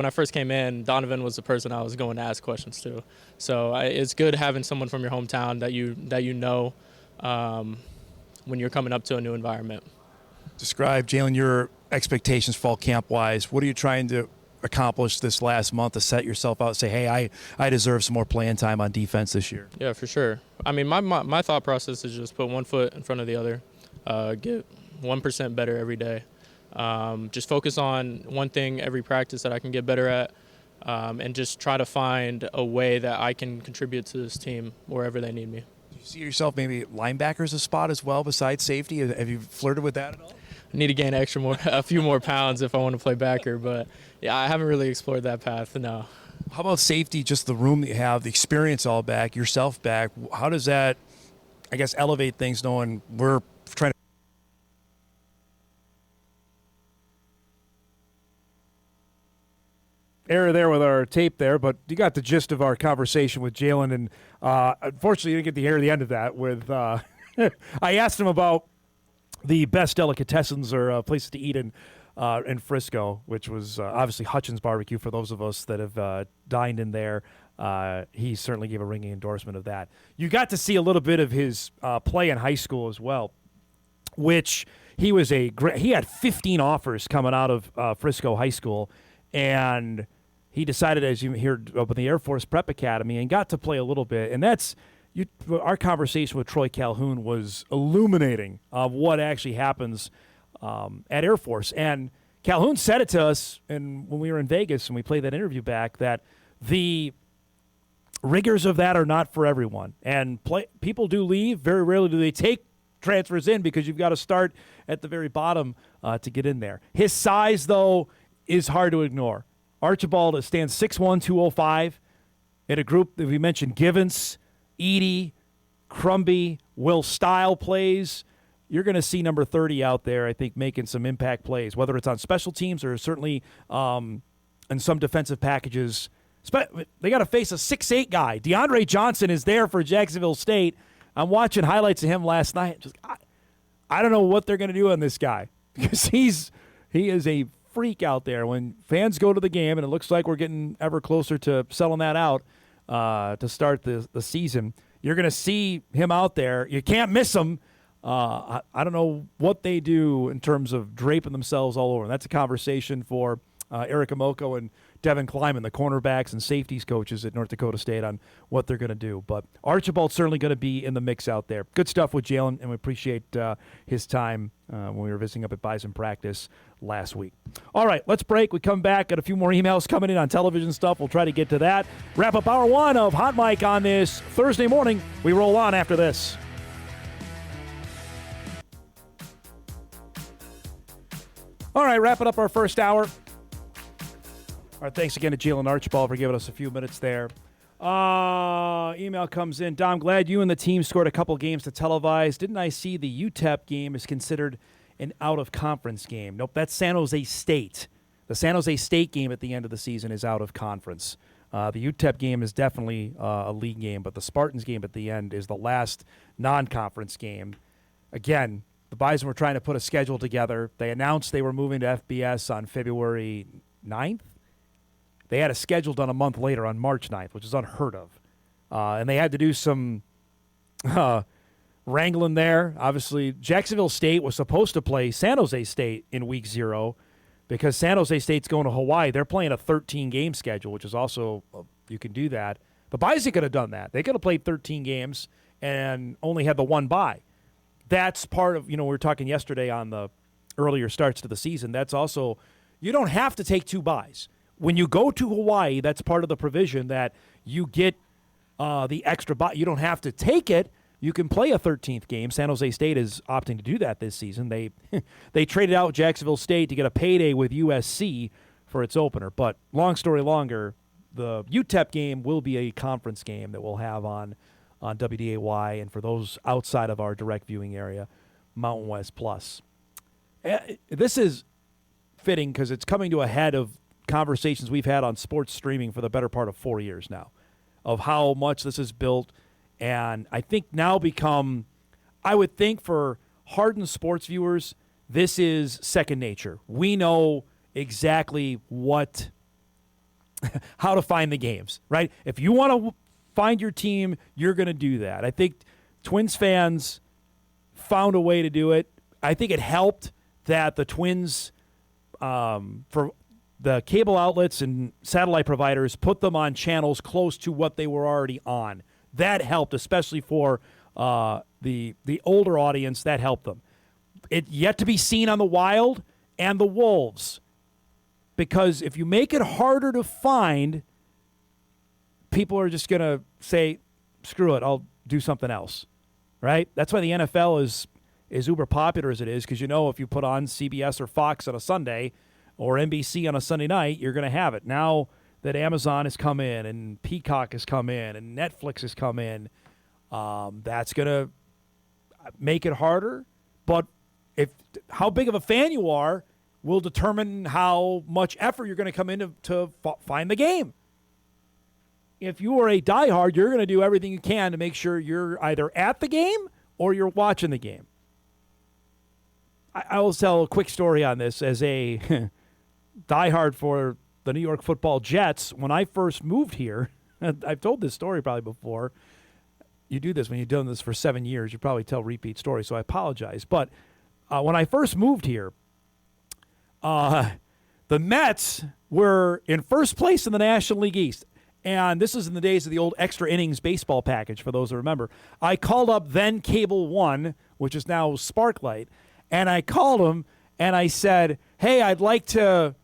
I first came in, Donovan was the person I was going to ask questions to. So it's good having someone from your hometown that you know when you're coming up to a new environment. Describe, Jaylen, your expectations fall camp-wise. What are you trying to accomplish this last month to set yourself out and say, hey, I deserve some more playing time on defense this year? Yeah, for sure. I mean, my thought process is just put one foot in front of the other, get 1% better every day. Just focus on one thing every practice that I can get better at, and just try to find a way that I can contribute to this team wherever they need me. Do you see yourself maybe linebackers a spot as well besides safety? Have you flirted with that at all? I need to gain a few more pounds if I want to play backer, but yeah, I haven't really explored that path, no. How about safety, just the room that you have, the experience all back, yourself back? How does that, I guess, elevate things knowing we're trying to error there with our tape there, but you got the gist of our conversation with Jaylen, and unfortunately you didn't get to hear the end of that with I asked him about the best delicatessens or places to eat in Frisco, which was obviously Hutchins Barbecue for those of us that have dined in there. He certainly gave a ringing endorsement of that. You got to see a little bit of his play in high school as well, which he had 15 offers coming out of Frisco High School, and he decided, as you heard, up in the Air Force Prep Academy and got to play a little bit. And our conversation with Troy Calhoun was illuminating of what actually happens at Air Force. And Calhoun said it to us when we were in Vegas and we played that interview back, that the rigors of that are not for everyone. And people do leave. Very rarely do they take transfers in because you've got to start at the very bottom to get in there. His size, though, is hard to ignore. Archibald stands 6'1", 205. In a group that we mentioned, Givens, Edey, Crumby, Will Style plays. You're going to see number 30 out there, I think, making some impact plays, whether it's on special teams or certainly in some defensive packages. They got to face a 6'8" guy. DeAndre Johnson is there for Jacksonville State. I'm watching highlights of him last night. I don't know what they're going to do on this guy because he is a freak out there. When fans go to the game, and it looks like we're getting ever closer to selling that out to start the season, you're going to see him out there. You can't miss him. I don't know what they do in terms of draping themselves all over. And that's a conversation for Eric Amoko and Devin Kleiman, the cornerbacks and safeties coaches at North Dakota State, on what they're going to do. But Archibald's certainly going to be in the mix out there. Good stuff with Jaylen, and we appreciate his time when we were visiting up at Bison practice last week. All right, let's break. We come back. Got a few more emails coming in on television stuff. We'll try to get to that. Wrap up hour one of Hot Mic on this Thursday morning. We roll on after this. All right, wrapping up our first hour. All right, thanks again to Jaylen Archibald for giving us a few minutes there. Email comes in. Dom, glad you and the team scored a couple games to televise. Didn't I see the UTEP game is considered an out-of-conference game? Nope, that's San Jose State. The San Jose State game at the end of the season is out of conference. The UTEP game is definitely a league game, but the Spartans game at the end is the last non-conference game. Again, the Bison were trying to put a schedule together. They announced they were moving to FBS on February 9th. They had a schedule done a month later on March 9th, which is unheard of. And they had to do some wrangling there. Obviously, Jacksonville State was supposed to play San Jose State in week 0 because San Jose State's going to Hawaii. They're playing a 13-game schedule, which is also, you can do that. The Bison could have done that. They could have played 13 games and only had the one bye. That's part of, we were talking yesterday on the earlier starts to the season. That's also, you don't have to take 2 byes. When you go to Hawaii, that's part of the provision that you get the extra bye. You don't have to take it. You can play a 13th game. San Jose State is opting to do that this season. They traded out Jacksonville State to get a payday with USC for its opener. But long story longer, the UTEP game will be a conference game that we'll have on WDAY, and for those outside of our direct viewing area, Mountain West Plus. This is fitting because it's coming to a head of conversations we've had on sports streaming for the better part of 4 years now, of how much this is built, and I think now I would think for hardened sports viewers, this is second nature. We know exactly how to find the games, right? If you want to find your team, you're going to do that. I think Twins fans found a way to do it. I think it helped that the Twins, for the cable outlets and satellite providers, put them on channels close to what they were already on. That helped, especially for the older audience. That helped them. It yet to be seen on the Wild and the Wolves, because if you make it harder to find, people are just going to say, screw it, I'll do something else, right? That's why the NFL is uber popular as it is, because if you put on CBS or Fox on a Sunday or NBC on a Sunday night, you're going to have it. Now that Amazon has come in and Peacock has come in and Netflix has come in, that's going to make it harder. But how big of a fan you are will determine how much effort you're going to come in to find the game. If you are a diehard, you're going to do everything you can to make sure you're either at the game or you're watching the game. I will tell a quick story on this as a diehard for the New York Football Jets. When I first moved here, I've told this story probably before. You do this when you've done this for 7 years. You probably tell repeat stories, so I apologize. But when I first moved here, the Mets were in first place in the National League East. And this is in the days of the old extra innings baseball package, for those that remember. I called up then Cable One, which is now Sparklight, and I called them and I said, hey, I'd like to,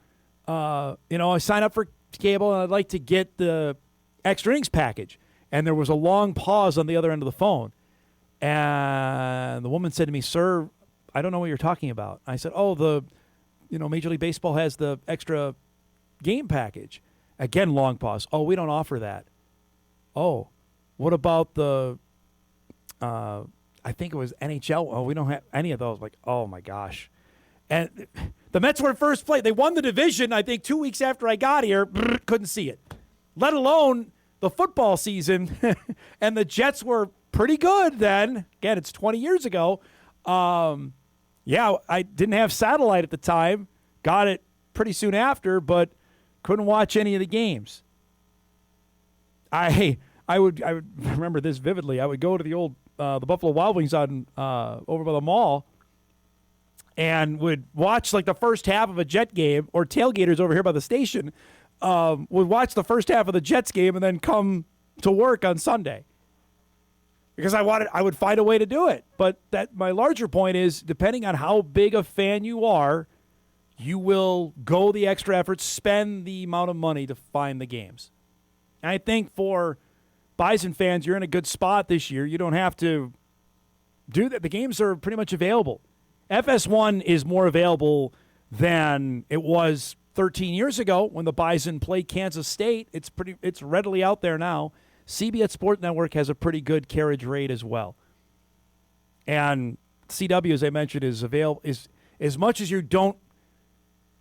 I signed up for cable and I'd like to get the extra innings package. And there was a long pause on the other end of the phone. And the woman said to me, sir, I don't know what you're talking about. I said, Major League Baseball has the extra game package. Again, long pause. Oh, we don't offer that. Oh, what about the, I think it was NHL. Oh, we don't have any of those. Like, oh, my gosh. And the Mets were in first place. They won the division, I think, 2 weeks after I got here. Couldn't see it, let alone the football season. And the Jets were pretty good then. Again, it's 20 years ago. I didn't have satellite at the time. Got it pretty soon after, but couldn't watch any of the games. I would remember this vividly. I would go to the old the Buffalo Wild Wings on over by the mall, and would watch like the first half of a Jet game, or tailgaters over here by the station would watch the first half of the Jets game and then come to work on Sunday because I would find a way to do it. But my larger point is, depending on how big a fan you are, you will go the extra effort, spend the amount of money to find the games. And I think for Bison fans, you're in a good spot this year. You don't have to do that. The games are pretty much available. FS1 is more available than it was 13 years ago when the Bison played Kansas State. It's readily out there now. CBS Sports Network has a pretty good carriage rate as well. And CW, as I mentioned, is available. Is as much as you don't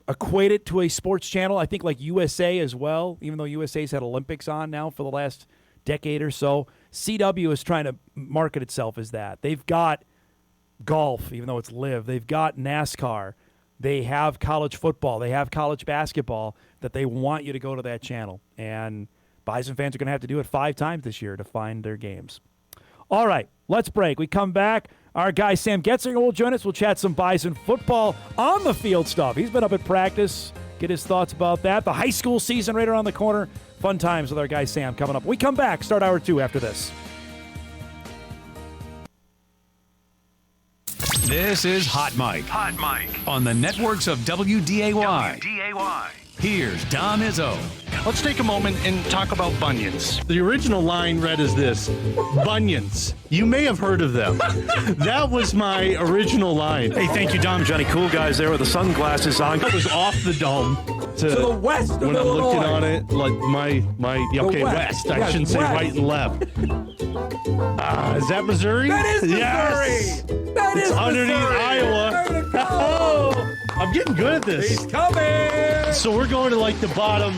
equate it to a sports channel, I think like USA as well, even though USA's had Olympics on now for the last decade or so, CW is trying to market itself as that. They've got golf, even though it's live. They've got NASCAR. They have college football. They have college basketball that they want you to go to that channel. And Bison fans are going to have to do it 5 times this year to find their games. All right, let's break. We come back. Our guy Sam Goetzinger will join us. We'll chat some Bison football on the field stuff. He's been up at practice. Get his thoughts about that. The high school season right around the corner. Fun times with our guy Sam coming up. We come back. Start hour 2 after this. This is Hot Mike. Hot Mike. On the networks of WDAY. WDAY. Here's Dom Izzo. Let's take a moment and talk about bunions. The original line read as this: bunions. You may have heard of them. That was my original line. Hey, thank you, Dom. Johnny Cool Guys there with the sunglasses on. That was off the dome. To the west of when Illinois. I'm looking on it, like west. I shouldn't say right and left. Is that Missouri? That is Missouri. Yes. That is underneath Missouri. Iowa. Oh, I'm getting good at this. He's coming. So we're going to like the bottom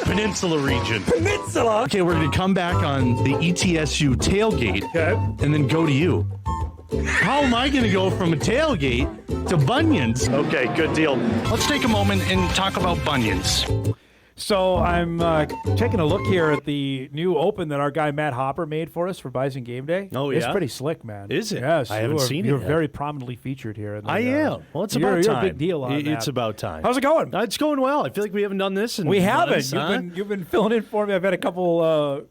peninsula region. Peninsula. Okay, we're going to come back on the ETSU tailgate and then go to you. How am I going to go from a tailgate to bunions? Okay, good deal. Let's take a moment and talk about bunions. So I'm taking a look here at the new open that our guy Matt Hopper made for us for Bison Game Day. Oh, yeah? It's pretty slick, man. Is it? Yes. I haven't seen it You're yet. very prominently featured here. I am. Well, it's about time. You're a big deal on that. It's about time. How's it going? It's going well. I feel like we haven't done this in We haven't. months, huh? You've been filling in for me. I've had a couple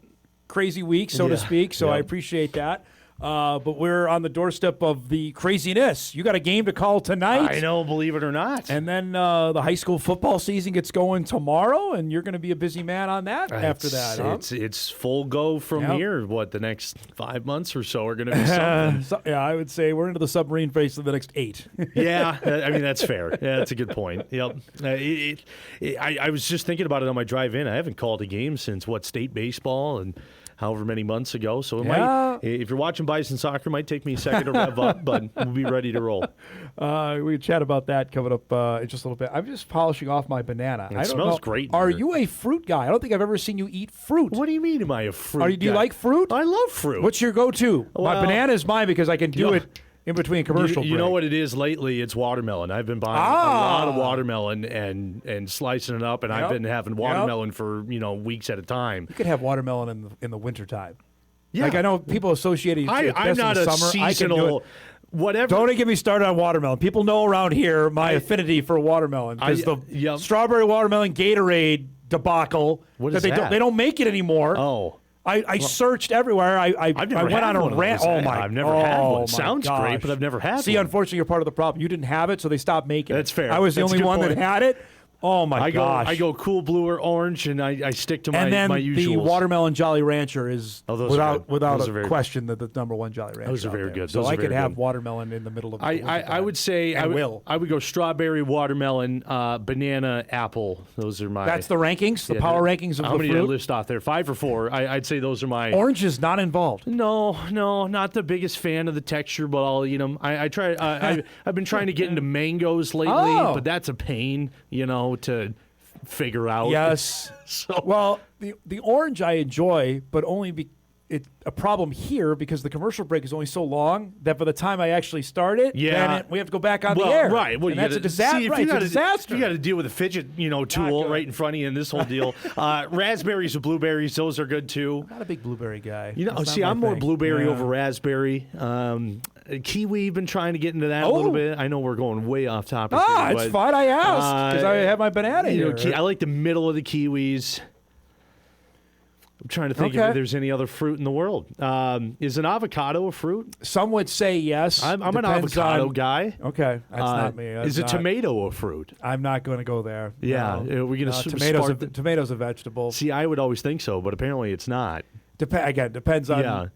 crazy weeks, so to speak, so I appreciate that. But we're on the doorstep of the craziness. You got a game to call tonight. I know, believe it or not. And then the high school football season gets going tomorrow, and you're going to be a busy man on that after that. Huh? It's full go from here. What, the next 5 months or so are going to be something? I would say we're into the submarine phase of the next 8. Yeah, I mean, that's fair. Yeah, that's a good point. Yep. I was just thinking about it on my drive in. I haven't called a game since, state baseball and however many months ago. So it might, if you're watching Bison soccer, it might take me a second to rev up, but we'll be ready to roll. We can chat about that coming up in just a little bit. I'm just polishing off my banana. It smells great. Are you a fruit guy? I don't think I've ever seen you eat fruit. What do you mean, am I a fruit guy? Do you like fruit? I love fruit. What's your go-to? My banana is mine because I can do it in between commercial You know break. what it is lately? It's watermelon. I've been buying a lot of watermelon and slicing it up, and I've been having watermelon for weeks at a time. You could have watermelon in the wintertime. Yeah. Like I know people associate it. I'm not a summer. seasonal. Whatever. Don't get me started on watermelon. People know around here my affinity for watermelon because the strawberry watermelon Gatorade debacle. What is that? They don't make it anymore. Oh. I searched everywhere. I went on a rant. Oh my! I've never had one. My Sounds gosh. great, but I've never had one. See, unfortunately, you're part of the problem. You didn't have it, so they stopped making it. That's fair. I was the That's a only good one point. that had it. Oh my gosh! I go cool blue or orange, and I stick to my and then my the usuals. watermelon Jolly Rancher is without Those are a question the number one Jolly Rancher. Those are very good. So Those I are could very have good. watermelon in the middle of. I would say I would go strawberry, watermelon, banana, apple. Those are my. That's the rankings, the power rankings of how the many fruit. did I list off there? 5 or 4. I'd say those are my. Orange is not involved. No, not the biggest fan of the texture, but I'll eat them. I try. I've been trying to get into mangoes lately, but that's a pain, to figure out. Yes. Well, the orange I enjoy, but only it's a problem here because the commercial break is only so long that by the time I actually start it, then we have to go back on the air. Right. Well, and that's a disaster. It's a disaster. You got to deal with a fidget, tool right in front of you in this whole deal. Raspberries or blueberries, those are good too. I'm not a big blueberry guy. I'm more blueberry over raspberry. Kiwi, been trying to get into that a little bit. I know we're going way off topic. It's fine. I asked because I have my banana here. I like the middle of the kiwis. I'm trying to think if there's any other fruit in the world. Is an avocado a fruit? Some would say yes. I'm an avocado guy. Okay, that's not me. Is a tomato a fruit? I'm not going to go there. Yeah, no. we're going to tomatoes a vegetable. See, I would always think so, but apparently it's not. Depends on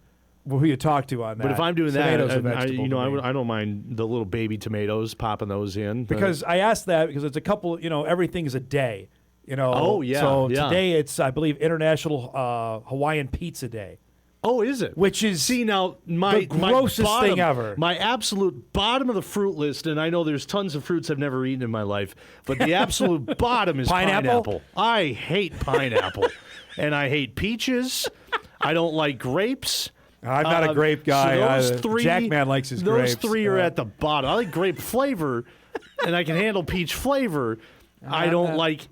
who you talk to on that. But if I'm doing tomatoes that, I I don't mind the little baby tomatoes, popping those in. Because I asked that because it's a couple. everything is a day. Oh, yeah. So yeah. today it's, I believe, International Hawaiian Pizza Day. Oh, is it? Which is the grossest thing ever. My absolute bottom of the fruit list, and I know there's tons of fruits I've never eaten in my life, but the absolute bottom is pineapple. I hate pineapple. And I hate peaches. I don't like grapes. I'm not a grape guy. So those three, Jackman likes his grapes. Those three are at the bottom. I like grape flavor, and I can handle peach flavor. I don't like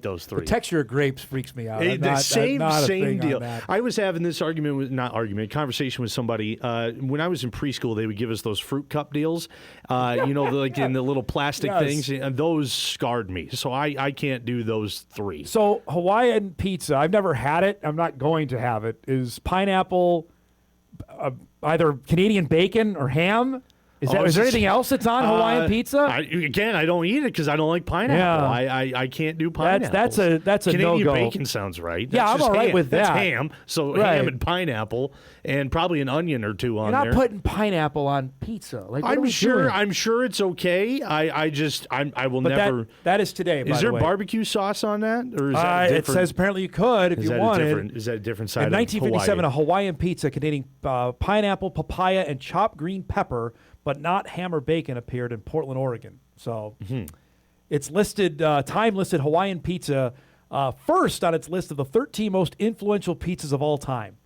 those three. The texture of grapes freaks me out. Same deal. I was having this conversation with somebody. When I was in preschool, they would give us those fruit cup deals, like in the little plastic things, and those scarred me. So I can't do those three. So Hawaiian pizza, I've never had it. I'm not going to have it. Is pineapple either Canadian bacon or ham? Is there anything else that's on Hawaiian pizza? I don't eat it because I don't like pineapple. I can't do pineapple. That's a Canadian no-go. bacon sounds right. Yeah, that's I'm all right ham. with that. That's ham. So ham and pineapple, and probably an onion or two on there. You're not putting pineapple on pizza. Like, I'm sure it's okay. I will never. That is today. Is there barbecue sauce on that, or is that different? It says apparently you could if you wanted. Is that a different side? In 1957, of a Hawaiian pizza containing pineapple, papaya, and chopped green pepper, but not ham or bacon, appeared in Portland, Oregon. So it's listed, time-listed Hawaiian pizza first on its list of the 13 most influential pizzas of all time.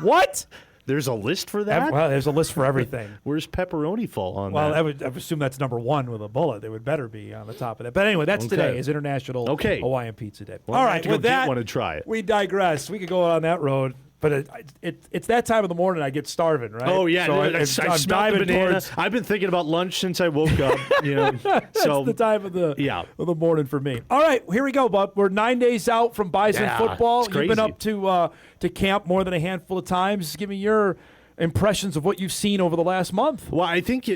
What? There's a list for that? Well, there's a list for everything. Where's pepperoni fall on that? Well, I would assume that's number one with a bullet. They would better be on the top of that. But anyway, that's today is International Hawaiian Pizza Day. Well, all right, with that, want to try it. We digress. We could go on that road. But it's that time of the morning I get starving, right? Oh, yeah. So I smell the banana. I've been thinking about lunch since I woke up. That's the time of the morning for me. All right, here we go, bud. We're 9 days out from Bison football. It's crazy. You've been up to camp more than a handful of times. Give me your impressions of what you've seen over the last month. Well, I think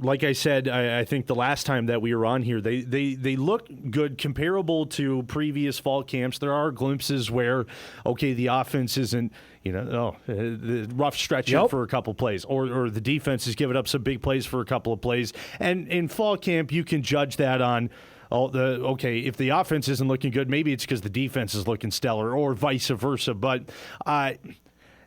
like I said, I think the last time that we were on here, they look good, comparable to previous fall camps. There are glimpses where, the offense isn't, the rough stretch up for a couple plays, or the defense is giving up some big plays for a couple of plays. And in fall camp, you can judge that on, if the offense isn't looking good, maybe it's because the defense is looking stellar, or vice versa. But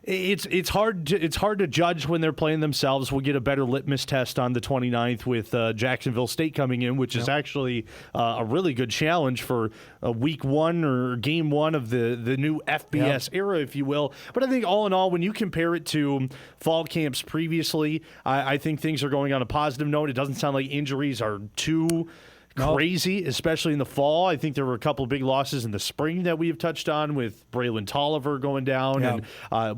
It's hard to judge when they're playing themselves. We'll get a better litmus test on the 29th with Jacksonville State coming in, which is actually a really good challenge for week one or game one of the new FBS era, if you will. But I think all in all, when you compare it to fall camps previously, I think things are going on a positive note. It doesn't sound like injuries are too crazy, especially in the fall. I think there were a couple of big losses in the spring that we have touched on with Braylon Tolliver going down, and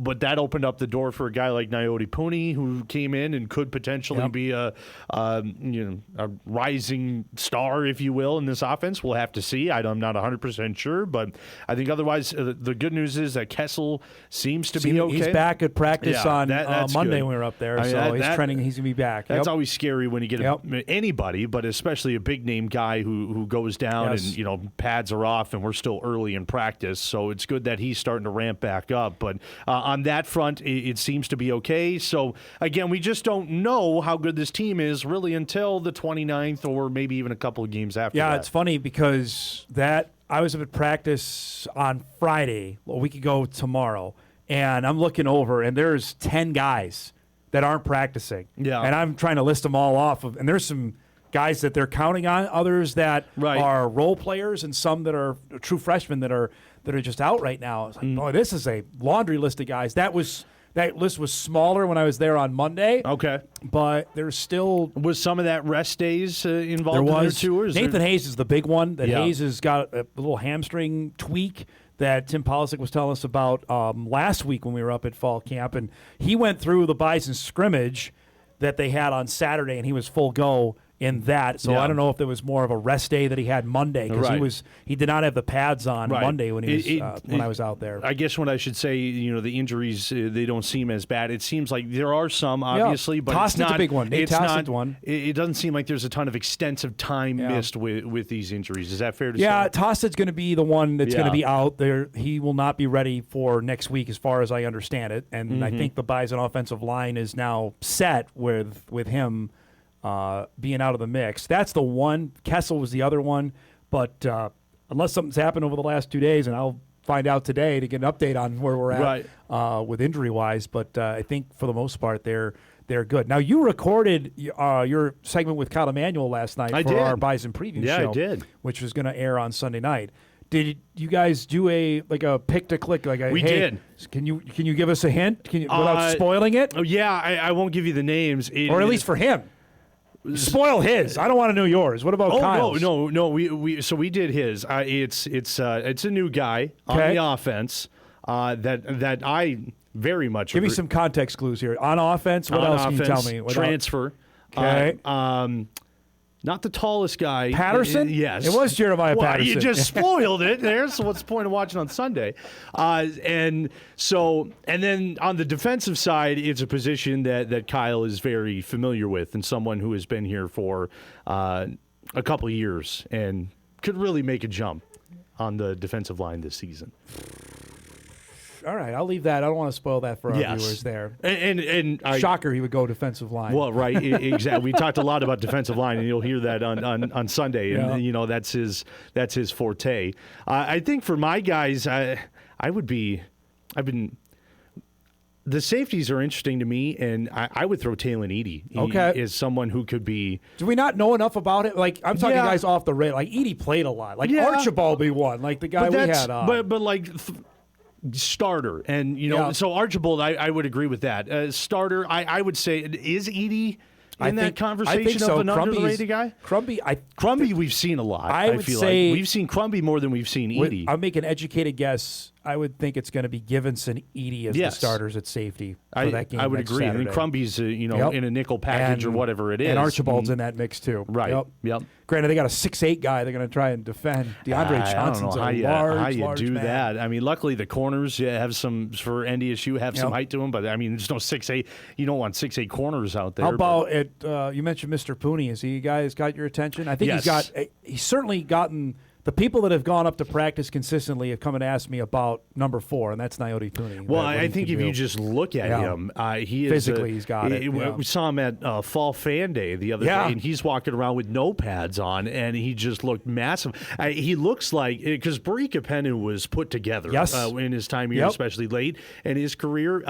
but that opened up the door for a guy like Naoti Puni, who came in and could potentially be a rising star, if you will, in this offense. We'll have to see. I'm not 100% sure, but I think otherwise the good news is that Kessel seems to be okay. He's back at practice on Monday when we were up there, he's trending. He's going to be back. That's always scary when you get anybody, but especially a big name guy who goes down and pads are off and we're still early in practice, so it's good that he's starting to ramp back up. But on that front, it seems to be okay. So again, we just don't know how good this team is really until the 29th or maybe even a couple of games after that. It's funny because I was at practice on Friday, a week ago tomorrow, and I'm looking over and there's 10 guys that aren't practicing. And I'm trying to list them all off and there's some guys that they're counting on, others that are role players, and some that are true freshmen that are just out right now. It's like, boy, this is a laundry list of guys. That list was smaller when I was there on Monday. Okay, but there's still some of that rest days involved in there too. Nathan Hayes is the big one. Hayes has got a little hamstring tweak that Tim Polisic was telling us about last week when we were up at fall camp, and he went through the Bison scrimmage that they had on Saturday, and he was full go in that. So I don't know if there was more of a rest day that he had Monday, because he did not have the pads on Monday when when I was out there. I guess what I should say, the injuries, they don't seem as bad. It seems like there are some, obviously, but Tossed it's not a big one. It's not one. It doesn't seem like there's a ton of extensive time missed with these injuries. Is that fair to say? Yeah, Tosted's going to be the one that's going to be out there. He will not be ready for next week, as far as I understand it. And I think the Bison offensive line is now set with him being out of the mix. That's the one. Kessel was the other one. But unless something's happened over the last 2 days, and I'll find out today to get an update on where we're at with injury-wise. But I think for the most part they're good. Now, you recorded your segment with Kyle Emanuel last night for our Bison preview show. Yeah, I did. Which was going to air on Sunday night. Did you guys do a pick to click? We did. Can you give us a hint? Without spoiling it? Oh yeah, I won't give you the names, or at least for him. Spoil his. I don't want to know yours. What about Kyle's? No. We did his. It's a new guy on the offense that I very much give me some context clues here on offense. What else can you tell me? Transfer. Okay. Not the tallest guy. Patterson? Yes. It was Jeremiah Patterson. You just spoiled it there, so what's the point of watching on Sunday? And then on the defensive side, it's a position that Kyle is very familiar with and someone who has been here for a couple of years and could really make a jump on the defensive line this season. All right, I'll leave that. I don't want to spoil that for our viewers there. And shocker, he would go defensive line. Well, right, exactly. We talked a lot about defensive line, and you'll hear that on Sunday. And that's his forte. I think for my guys, the safeties are interesting to me, and I would throw Taylon Edey as someone who could be. Do we not know enough about it? Like, I'm talking guys off the radar. Like, Edey played a lot. Like, Archibald be one. Like, the guy we had on. But like... starter, and so Archibald, I would agree with that. Starter, I would say, is Edey in that conversation of an underrated guy? Crumby, we've seen a lot. I feel say like we've seen Crumby more than we've seen Edey. I'll make an educated guess. I would think it's going to be Givenson, Edey as the starters at safety for that game. I would agree. Saturday. And Crumby's in a nickel package or whatever it is. And Archibald's in that mix too. Right. Yep. Granted, they got a 6'8" guy they're going to try and defend. DeAndre Johnson's I don't know how you do man. that. I mean, luckily the corners have some, for NDSU, have some height to them, but I mean, there's no 6'8". You don't want 6'8" corners out there. How about you mentioned Mr. Pooney. Has he guys got your attention? I think he's certainly gotten the people that have gone up to practice consistently have come and asked me about number 4, and that's Naoti Thune. Well, I think if you just look at him, he is physically he's got it. We saw him at Fall Fan Day the other day, and he's walking around with no pads on, and he just looked massive. He looks like, because Barika Penu was put together in his time here, especially late in his career.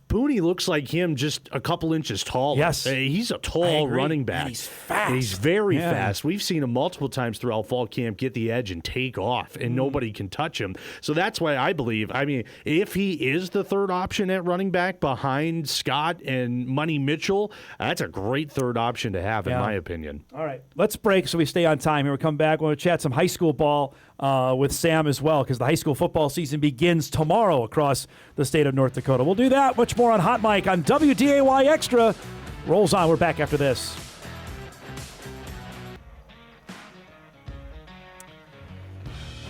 Booney looks like him, just a couple inches taller. Yes. He's a tall running back. And he's fast. He's very fast. We've seen him multiple times throughout fall camp get the edge and take off, and nobody can touch him. So that's why I believe, if he is the third option at running back behind Scott and Money Mitchell, that's a great third option to have, in my opinion. All right. Let's break so we stay on time here. We'll come back. We'll chat some high school ball with Sam as well, because the high school football season begins tomorrow across the state of North Dakota. We'll do that. Much more on Hot Mic on WDAY Extra. Rolls on. We're back after this.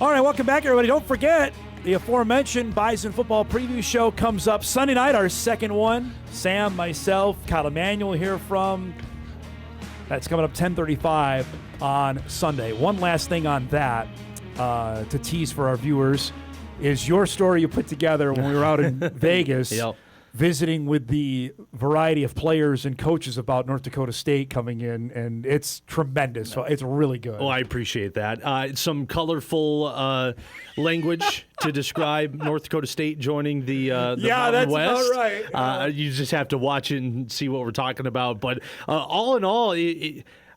All right, welcome back, everybody. Don't forget, the aforementioned Bison Football Preview Show comes up Sunday night, our second one. Sam, myself, Kyle Emanuel here from. That's coming up 10:35 on Sunday. One last thing on that to tease for our viewers is your story you put together when we were out in Vegas. Visiting with the variety of players and coaches about North Dakota State coming in, and it's tremendous. So it's really good. Oh, I appreciate that. Some colorful language to describe North Dakota State joining the Mountain West. That's about right. You just have to watch it and see what we're talking about. But all in all,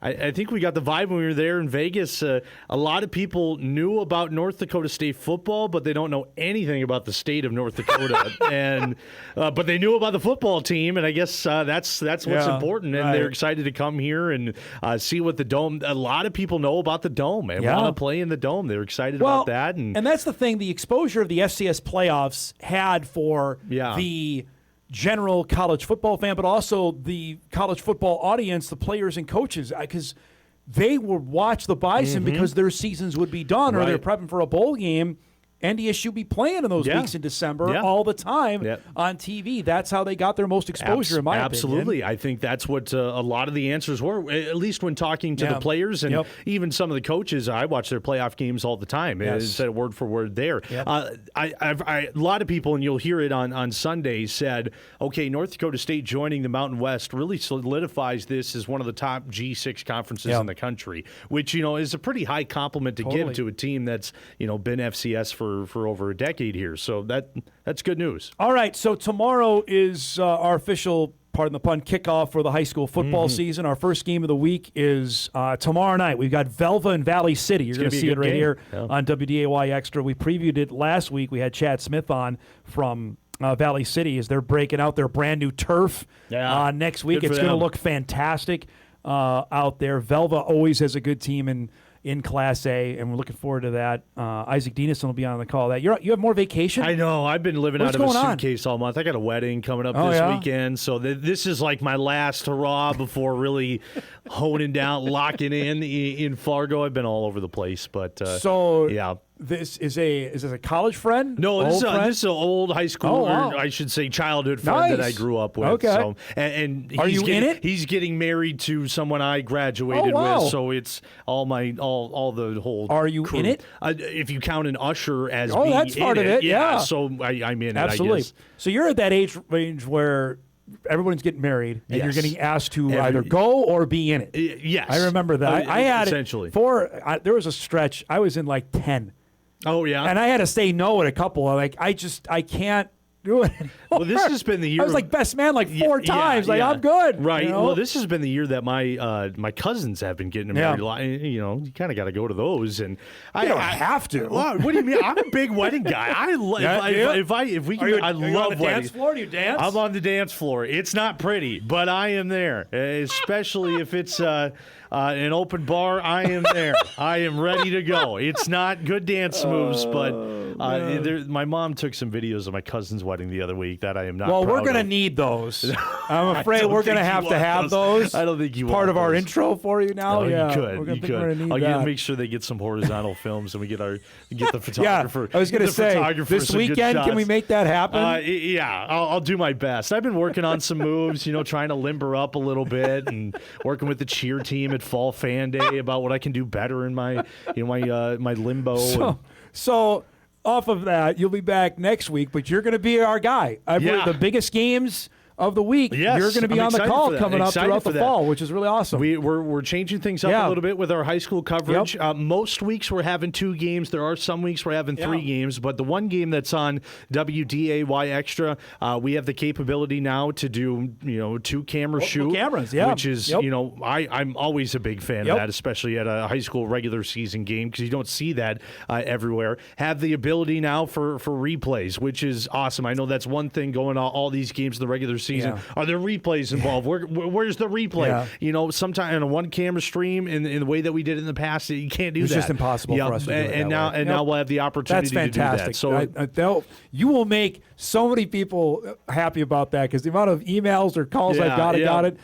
I think we got the vibe when we were there in Vegas. A lot of people knew about North Dakota State football, but they don't know anything about the state of North Dakota. And but they knew about the football team, and I guess that's what's important. And they're excited to come here and see what the Dome. A lot of people know about the Dome and want to play in the Dome. They're excited about that. And that's the thing. The exposure of the FCS playoffs had for the general college football fan, but also the college football audience, the players and coaches, because they would watch the Bison because their seasons would be done or they're prepping for a bowl game. NDSU be playing in those weeks in December all the time on TV. That's how they got their most exposure, in my opinion. Absolutely. I think that's what a lot of the answers were, at least when talking to the players and even some of the coaches. I watch their playoff games all the time. It's said word for word there. A lot of people, and you'll hear it on Sunday, said, okay, North Dakota State joining the Mountain West really solidifies this as one of the top G6 conferences in the country, which, is a pretty high compliment to give to a team that's, been FCS for over a decade here. So that's good news. All right, so tomorrow is our official, pardon the pun, kickoff for the high school football season. Our first game of the week is tomorrow night. We've got Velva and Valley City. You're going to see it right here on WDAY Extra. We previewed it last week. We had Chad Smith on from Valley City as they're breaking out their brand new turf next week. It's going to look fantastic out there. Velva always has a good team in Class A, and we're looking forward to that. Isaac Dienison will be on the call. You have more vacation? I know. I've been living out of a suitcase all month. I got a wedding coming up this weekend, so this is like my last hurrah before really honing down, locking in Fargo. I've been all over the place, but This is a college friend? No, this is an old high school, or I should say childhood friend that I grew up with. Okay. So, and are you in it? He's getting married to someone I graduated with, so it's all the whole Are you crew. in it? If you count an usher as being that's part in of it. Yeah. So I'm in Absolutely. it, I guess. So you're at that age range where everyone's getting married, and you're getting asked to either go or be in it. Yes. I remember that. I had essentially. There was a stretch. I was in like 10. Oh, yeah. And I had to say no at a couple. I can't do it anymore. Well, this has been the year. I was like best man four times. I'm good. Right. Well, this has been the year that my cousins have been getting married a lot. You kind of got to go to those, and I don't have to. What do you mean? I'm a big wedding guy. I love the weddings. Dance floor? Do you dance? I'm on the dance floor. It's not pretty, but I am there. Especially if it's an open bar, I am there. I am ready to go. It's not good dance moves, but My mom took some videos of my cousin's wedding the other week that I am not. Well, we're going to need those. I'm afraid we're going to have those. I don't think you part want of our those. intro for you now. No, Yeah, you could. We're gonna need I'll that. make sure they get some horizontal films and we get the photographer. Yeah, I was going to say this weekend. Can we make that happen? Yeah, I'll do my best. I've been working on some moves, trying to limber up a little bit and working with the cheer team at Fall Fan Day about what I can do better in my my limbo. So off of that, you'll be back next week, but you're going to be our guy. The biggest games of the week. Yes, you're going to be on the call coming up throughout the fall, which is really awesome. We're changing things up a little bit with our high school coverage. Yep. Most weeks we're having 2 games. There are some weeks we're having 3 games, but the one game that's on WDAY Extra, we have the capability now to do 2 camera shoot, cameras, which is I'm always a big fan of that, especially at a high school regular season game because you don't see that everywhere. Have the ability now for replays, which is awesome. I know that's one thing going on all these games in the regular season. Are there replays involved? Where's the replay? Sometimes in a one camera stream in the way that we did in the past, you can't do that. It's just impossible for us to do it now we'll have the opportunity to do that. So you will make so many people happy about that because the amount of emails or calls I've got it.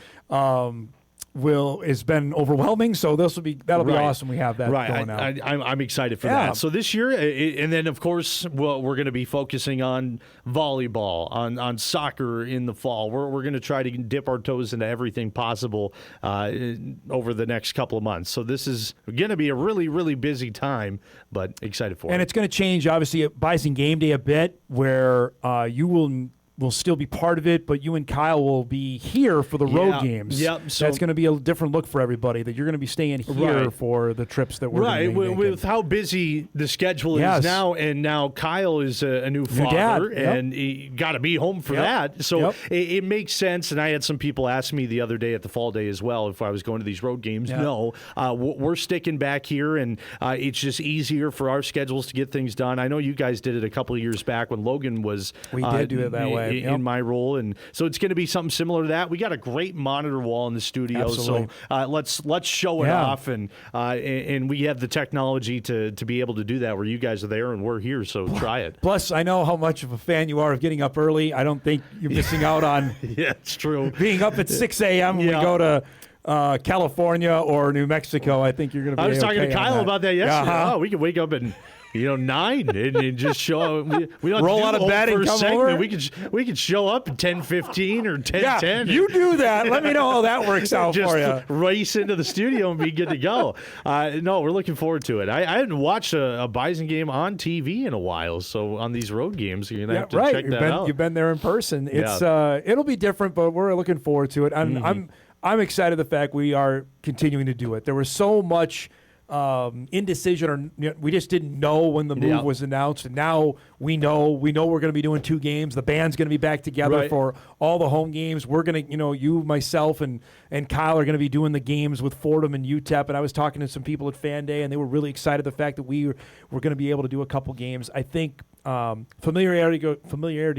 It's been overwhelming, so that'll be awesome. We have that going out. I'm excited for that. So this year, and then of course, we're going to be focusing on volleyball, on soccer in the fall. We're going to try to dip our toes into everything possible over the next couple of months. So this is going to be a really, really busy time, but excited for it. And it's going to change, obviously, at Bison Game Day a bit, where you will still be part of it, but you and Kyle will be here for the road games. Yep. So that's going to be a different look for everybody, that you're going to be staying here for the trips that we're going to be making. With how busy the schedule is now, and now Kyle is a new father, and he got to be home for that. So it makes sense, and I had some people ask me the other day at the fall day as well if I was going to these road games. No, we're sticking back here, and it's just easier for our schedules to get things done. I know you guys did it a couple of years back when Logan was we did do it that way. In my role, and so it's going to be something similar to that. We got a great monitor wall in the studio, Absolutely. So let's show it off, and we have the technology to be able to do that. Where you guys are there and we're here, so try it. Plus, I know how much of a fan you are of getting up early. I don't think you're missing out on it's true being up at 6 a.m. when we go to California or New Mexico. I think you're going to be. I was talking to Kyle about that yesterday. Uh-huh. We can wake up and 9 and just show up. We don't roll out of bed and come over. We could show up at 10:15 or 10:10. Yeah, you do that. Let me know how that works out for you. Just race into the studio and be good to go. No, we're looking forward to it. I hadn't watched a Bison game on TV in a while, so on these road games, you're gonna have to check that out. You've been there in person. It's it'll be different, but we're looking forward to it. I'm excited the fact we are continuing to do it. There was so much indecision, or we just didn't know when the move was announced, and now we know we're going to be doing 2 games. The band's going to be back together for all the home games. We're going to, you, myself, and Kyle are going to be doing the games with Fordham and UTEP. And I was talking to some people at Fan Day, and they were really excited the fact that we were going to be able to do a couple games. I think familiarity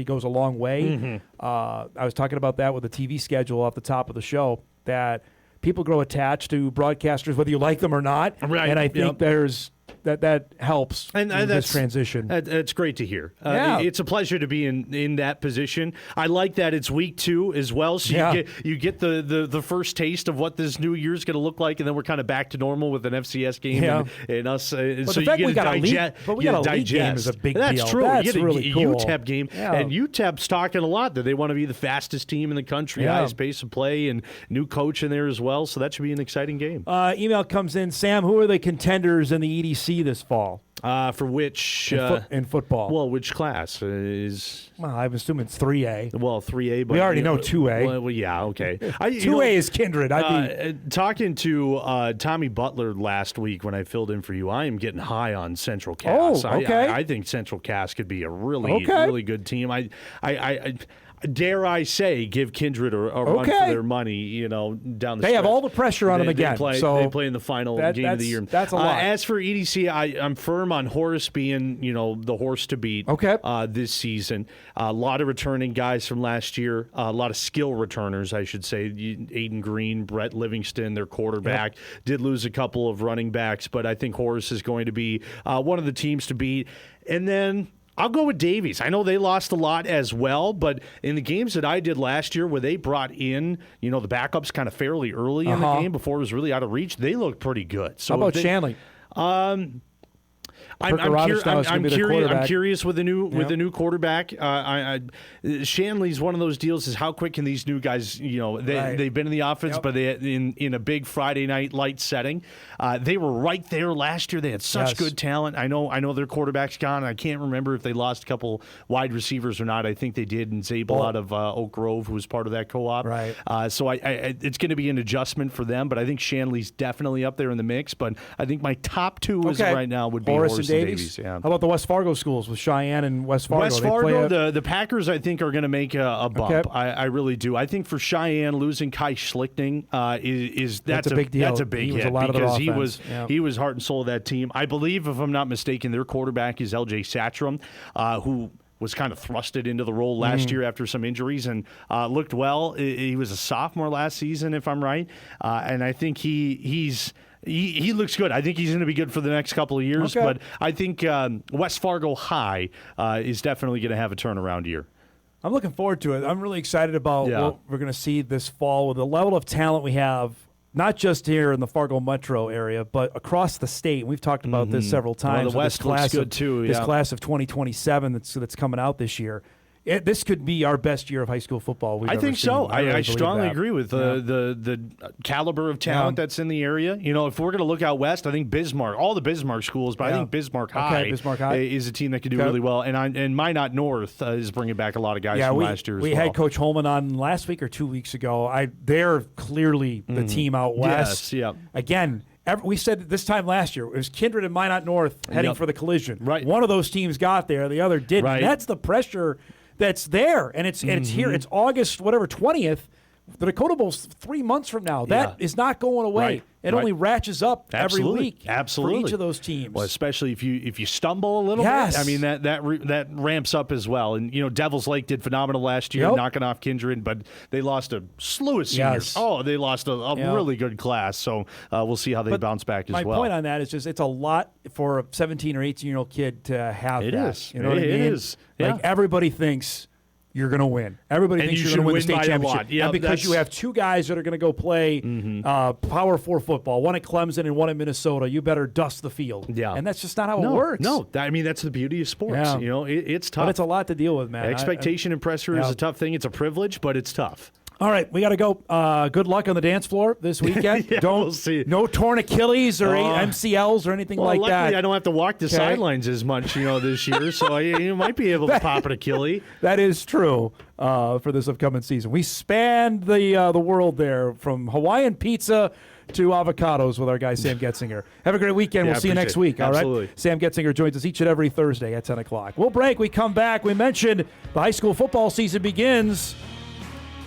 goes a long way. Mm-hmm. I was talking about that with the TV schedule off the top of the show, that people grow attached to broadcasters, whether you like them or not. Right. And I think there's that helps in this transition. That's great to hear. Yeah. It's a pleasure to be in that position. I like that it's week 2 as well, so you get the first taste of what this new year's going to look like, and then we're kind of back to normal with an FCS game and us. But so the fact you we get got to digest. a league game is a big deal. That's true. That's you get really a cool. UTEP game, and UTEP's talking a lot that they want to be the fastest team in the country, highest pace of play, and new coach in there as well. So that should be an exciting game. Email comes in, Sam. Who are the contenders in the EDC this fall? For which in football? Well, which class is? Well, I'm assuming it's 3A. Well, 3A, but we already know 2A. Well, yeah, okay. 2A is kindred. Talking to Tommy Butler last week when I filled in for you, I am getting high on Central Cass. Oh, okay. I think Central Cass could be a really good team. dare I say, give Kindred a run for their money, down the stretch. They have all the pressure on them again. They play in the final game of the year. That's a lot. As for EDC, I'm firm on Horace being, the horse to beat this season. A lot of returning guys from last year, a lot of skill returners, I should say. Aiden Green, Brett Livingston, their quarterback, did lose a couple of running backs, but I think Horace is going to be one of the teams to beat. And then I'll go with Davies. I know they lost a lot as well, but in the games that I did last year where they brought in, the backups kind of fairly early in the game before it was really out of reach, they looked pretty good. So how about Shanley? I'm curious with the new quarterback. Shanley's one of those deals. Is how quick can these new guys? They've been in the offense, but they in a big Friday night light setting. They were right there last year. They had such good talent. I know their quarterback's gone. I can't remember if they lost a couple wide receivers or not. I think they did. And Zabel out of Oak Grove, who was part of that co-op. Right. So it's going to be an adjustment for them. But I think Shanley's definitely up there in the mix. But I think my top two right now would be Horace and Davies. Yeah. How about the West Fargo schools with Cheyenne and West Fargo? West Fargo, the Packers, I think, are going to make a bump. Okay. I really do. I think for Cheyenne, losing Kai Schlichting that's a big deal. That's a big hit because he was heart and soul of that team. I believe, if I'm not mistaken, their quarterback is LJ Satchram, who was kind of thrusted into the role last year after some injuries and looked well. He was a sophomore last season, if I'm right, and I think he looks good. I think he's going to be good for the next couple of years. Okay. But I think West Fargo High is definitely going to have a turnaround year. I'm looking forward to it. I'm really excited about what we're going to see this fall with the level of talent we have, not just here in the Fargo metro area, but across the state. We've talked about this several times. Well, the West looks good too. This class of 2027 that's coming out this year. This could be our best year of high school football we've ever think seen. So. I strongly agree with the caliber of talent that's in the area. If we're going to look out west, I think Bismarck, all the Bismarck schools, but I think Bismarck High is a team that can do really well. And Minot North is bringing back a lot of guys from last year as well. We had Coach Holman on last week or 2 weeks ago. They're clearly the team out west. Yes, Again, we said this time last year, it was Kindred and Minot North heading for the collision. Right. One of those teams got there, the other didn't. Right. That's the pressure that's there, and it's here. It's August 20th. The Dakota Bowl's 3 months from now. That is not going away. Right. It only ratchets up every week for each of those teams. Well, especially if you stumble a little bit. I mean, that ramps up as well. And, Devils Lake did phenomenal last year, knocking off Kindred, but they lost a slew of seniors. Oh, they lost a really good class. So we'll see how they bounce back as well. My point on that is just it's a lot for a 17 or 18-year-old kid to have it that. Is. You know what I mean? It is. Yeah. Like, everybody thinks you're going to win. Everybody thinks you're going to win the state championship. And because you have two guys that are going to go play Power 4 football, one at Clemson and one at Minnesota, you better dust the field. Yeah. And that's just not how it works. No, I mean, that's the beauty of sports. Yeah. It's tough. But it's a lot to deal with, man. Expectation and pressure is a tough thing. It's a privilege, but it's tough. All right, we got to go. Good luck on the dance floor this weekend. We'll see. No torn Achilles or MCLs or anything like luckily, that. I don't have to walk the sidelines as much, this year, so you might be able to pop an Achilles. That is true for this upcoming season. We spanned the world there, from Hawaiian pizza to avocados with our guy Sam Goetzinger. Have a great weekend. We'll see you next week. Absolutely. All right. Sam Goetzinger joins us each and every Thursday at 10 o'clock. We'll break. We come back. We mentioned the high school football season begins.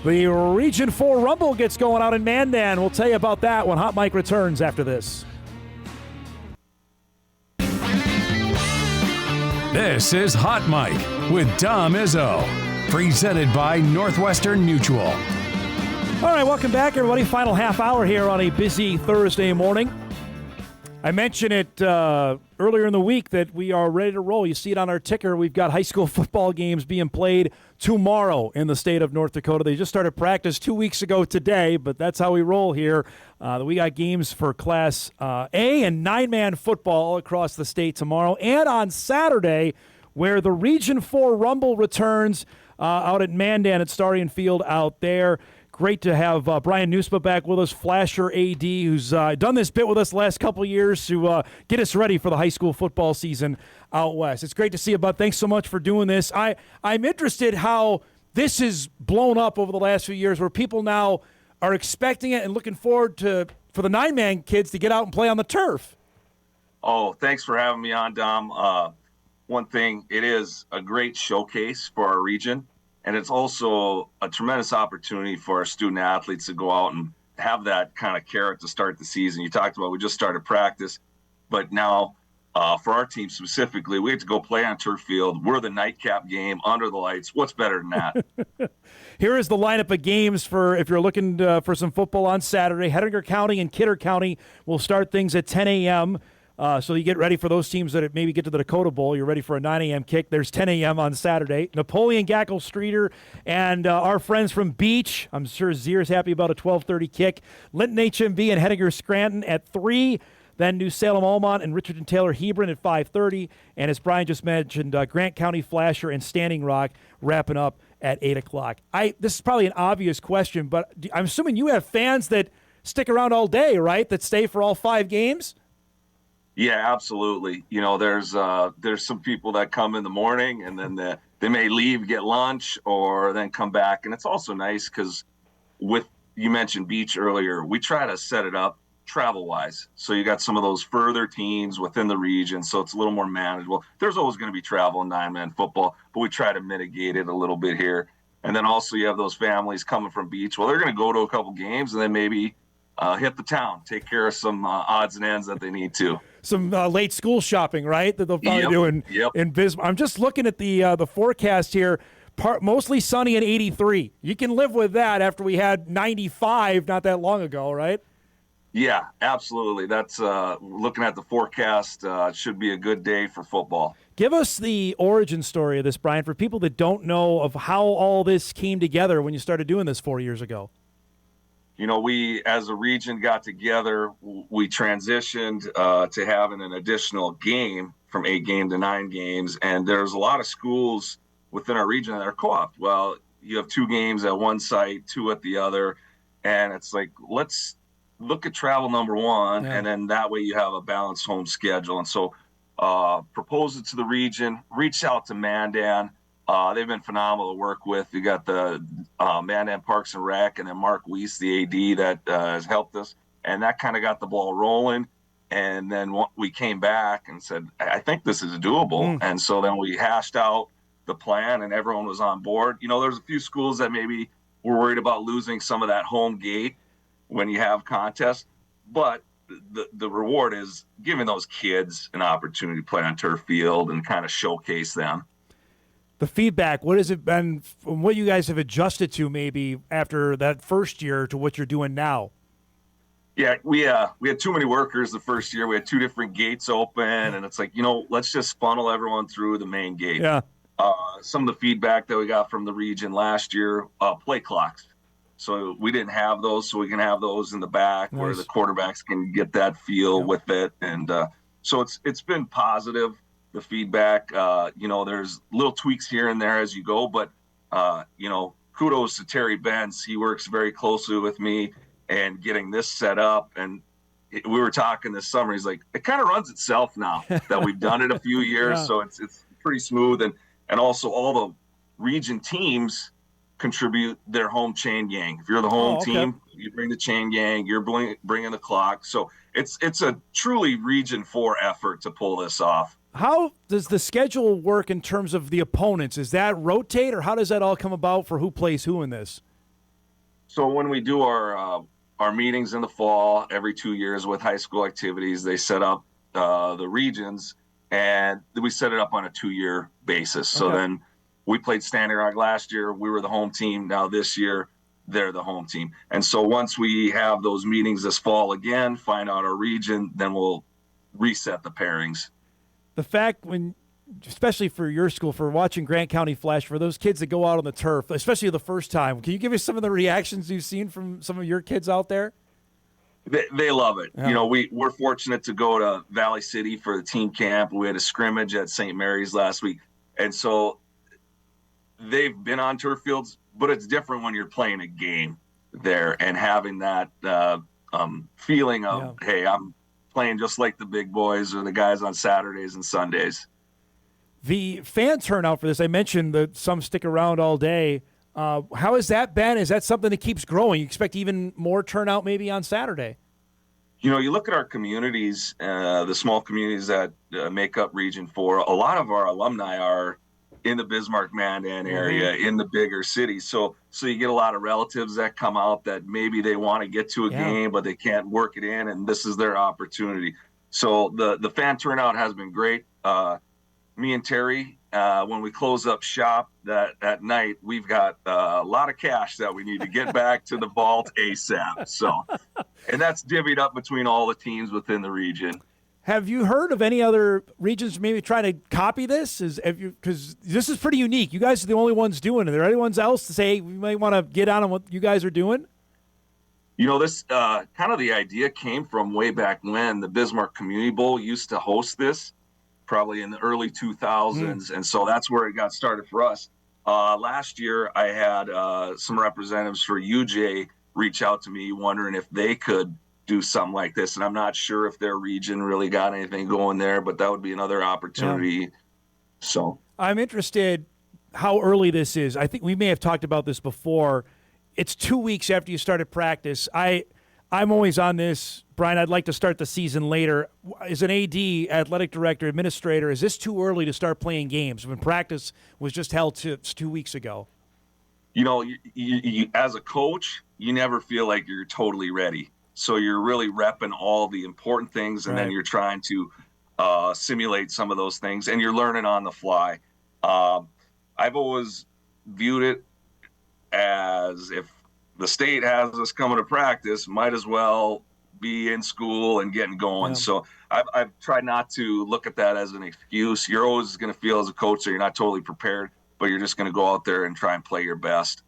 The Region 4 Rumble gets going out in Mandan. We'll tell you about that when Hot Mike returns after this. This is Hot Mike with Dom Izzo, presented by Northwestern Mutual. All right, welcome back, everybody. Final half hour here on a busy Thursday morning. I mentioned it earlier in the week that we are ready to roll. You see it on our ticker. We've got high school football games being played tomorrow in the state of North Dakota. They just started practice 2 weeks ago today, but that's how we roll here. We got games for Class A and 9-man football all across the state tomorrow. And on Saturday, where the Region 4 Rumble returns out at Mandan at Starion Field out there. Great to have Brian Nieuwsma back with us, Flasher AD, who's done this bit with us the last couple of years to get us ready for the high school football season out west. It's great to see you, bud. Thanks so much for doing this. I'm interested how this is blown up over the last few years, where people now are expecting it and looking forward for the 9-man kids to get out and play on the turf. Oh, thanks for having me on, Dom. One thing, it is a great showcase for our region. And it's also a tremendous opportunity for our student athletes to go out and have that kind of carrot to start the season. You talked about we just started practice, but now for our team specifically, we have to go play on turf field. We're the nightcap game under the lights. What's better than that? Here is the lineup of games for if you're looking for some football on Saturday. Hettinger County and Kidder County will start things at 10 a.m., so you get ready for those teams that maybe get to the Dakota Bowl. You're ready for a 9 a.m. kick. There's 10 a.m. on Saturday. Napoleon, Gackle, Streeter, and our friends from Beach. I'm sure Zier's happy about a 12:30 kick. Linton HMB and Hettinger Scranton at 3. Then New Salem Almont and Richardson Taylor Hebron at 5:30. And as Brian just mentioned, Grant County Flasher and Standing Rock wrapping up at 8 o'clock. This is probably an obvious question, but I'm assuming you have fans that stick around all day, right, that stay for all 5 games? Yeah, absolutely. There's some people that come in the morning and then they may leave, get lunch, or then come back. And it's also nice because you mentioned Beach earlier, we try to set it up travel-wise. So you got some of those further teams within the region, so it's a little more manageable. There's always going to be travel in 9-man football, but we try to mitigate it a little bit here. And then also you have those families coming from Beach. Well, they're going to go to a couple games and then maybe hit the town, take care of some odds and ends that they need to. Some late school shopping, right, that they'll probably do in Bismarck. I'm just looking at the forecast here. Mostly sunny and 83. You can live with that after we had 95 not that long ago, right? Yeah, absolutely. That's looking at the forecast. It should be a good day for football. Give us the origin story of this, Brian, for people that don't know of how all this came together when you started doing this 4 years ago. We, as a region, got together. We transitioned to having an additional game from 8 games to 9 games. And there's a lot of schools within our region that are co-op. Well, you have 2 games at one site, 2 at the other. And it's like, let's look at travel number 1, and then that way you have a balanced home schedule. And so propose it to the region, reach out to Mandan. They've been phenomenal to work with. You got the Mandan Parks and Rec, and then Mark Weiss, the AD, that has helped us. And that kind of got the ball rolling. And then we came back and said, I think this is doable. And so then we hashed out the plan, and everyone was on board. There's a few schools that maybe were worried about losing some of that home gate when you have contests. But the reward is giving those kids an opportunity to play on turf field and kind of showcase them. The feedback, what has it been from what you guys have adjusted to maybe after that first year to what you're doing now? Yeah, we had too many workers the first year. We had 2 different gates open, and it's like, let's just funnel everyone through the main gate. Yeah. Some of the feedback that we got from the region last year, play clocks. So we didn't have those, so we can have those in the back where the quarterbacks can get that feel with it. And so it's been positive. The feedback, there's little tweaks here and there as you go, but, kudos to Terry Benz. He works very closely with me and getting this set up. And we were talking this summer. He's like, it kind of runs itself now that we've done it a few years. So it's pretty smooth. And also all the region teams contribute their home chain gang. If you're the home team, you bring the chain gang, you're bringing the clock. So it's a truly Region 4 effort to pull this off. How does the schedule work in terms of the opponents? Is that rotate, or how does that all come about for who plays who in this? So when we do our meetings in the fall, every 2 years with high school activities, they set up the regions, and we set it up on a 2-year basis. So then we played Standing Rock last year. We were the home team. Now this year, they're the home team. And so once we have those meetings this fall again, find out our region, then we'll reset the pairings. The fact especially for your school, for watching Grant County Flash, for those kids that go out on the turf, especially the first time, can you give us some of the reactions you've seen from some of your kids out there? They love it. Yeah. We're fortunate to go to Valley City for the team camp. We had a scrimmage at St. Mary's last week. And so they've been on turf fields, but it's different when you're playing a game there and having that feeling of, hey, I'm playing just like the big boys or the guys on Saturdays and Sundays. The fan turnout for this, I mentioned that some stick around all day. How has that been? Is that something that keeps growing? You expect even more turnout maybe on Saturday? You look at our communities, the small communities that make up Region 4, a lot of our alumni are in the Bismarck-Mandan area, in the bigger cities. So you get a lot of relatives that come out that maybe they want to get to a game, but they can't work it in, and this is their opportunity. So the fan turnout has been great. Me and Terry, when we close up shop that night, we've got a lot of cash that we need to get back to the vault ASAP. So, and that's divvied up between all the teams within the region. Have you heard of any other regions maybe trying to copy this? Because this is pretty unique. You guys are the only ones doing it. Are there anyone else to say we might want to get on what you guys are doing? You know, this kind of the idea came from way back when the Bismarck Community Bowl used to host this, probably in the early 2000s. And so that's where it got started for us. Last year, I had some representatives for UJ reach out to me wondering if they could do something like this. And I'm not sure if their region really got anything going there, but that would be another opportunity. Yeah. So I'm interested how early this is. I think we may have talked about this before. It's 2 weeks after you started practice. I'm always on this, Brian. I'd like to start the season later. As an AD, athletic director, administrator, is this too early to start playing games when practice was just held 2 weeks ago? You know, you as a coach, you never feel like you're totally ready. So you're really repping all the important things, and then you're trying to simulate some of those things, and you're learning on the fly. I've always viewed it as if the state has us coming to practice, might as well be in school and getting going. Yeah. So I've tried not to look at that as an excuse. You're always going to feel as a coach that you're not totally prepared, but you're just going to go out there and try and play your best.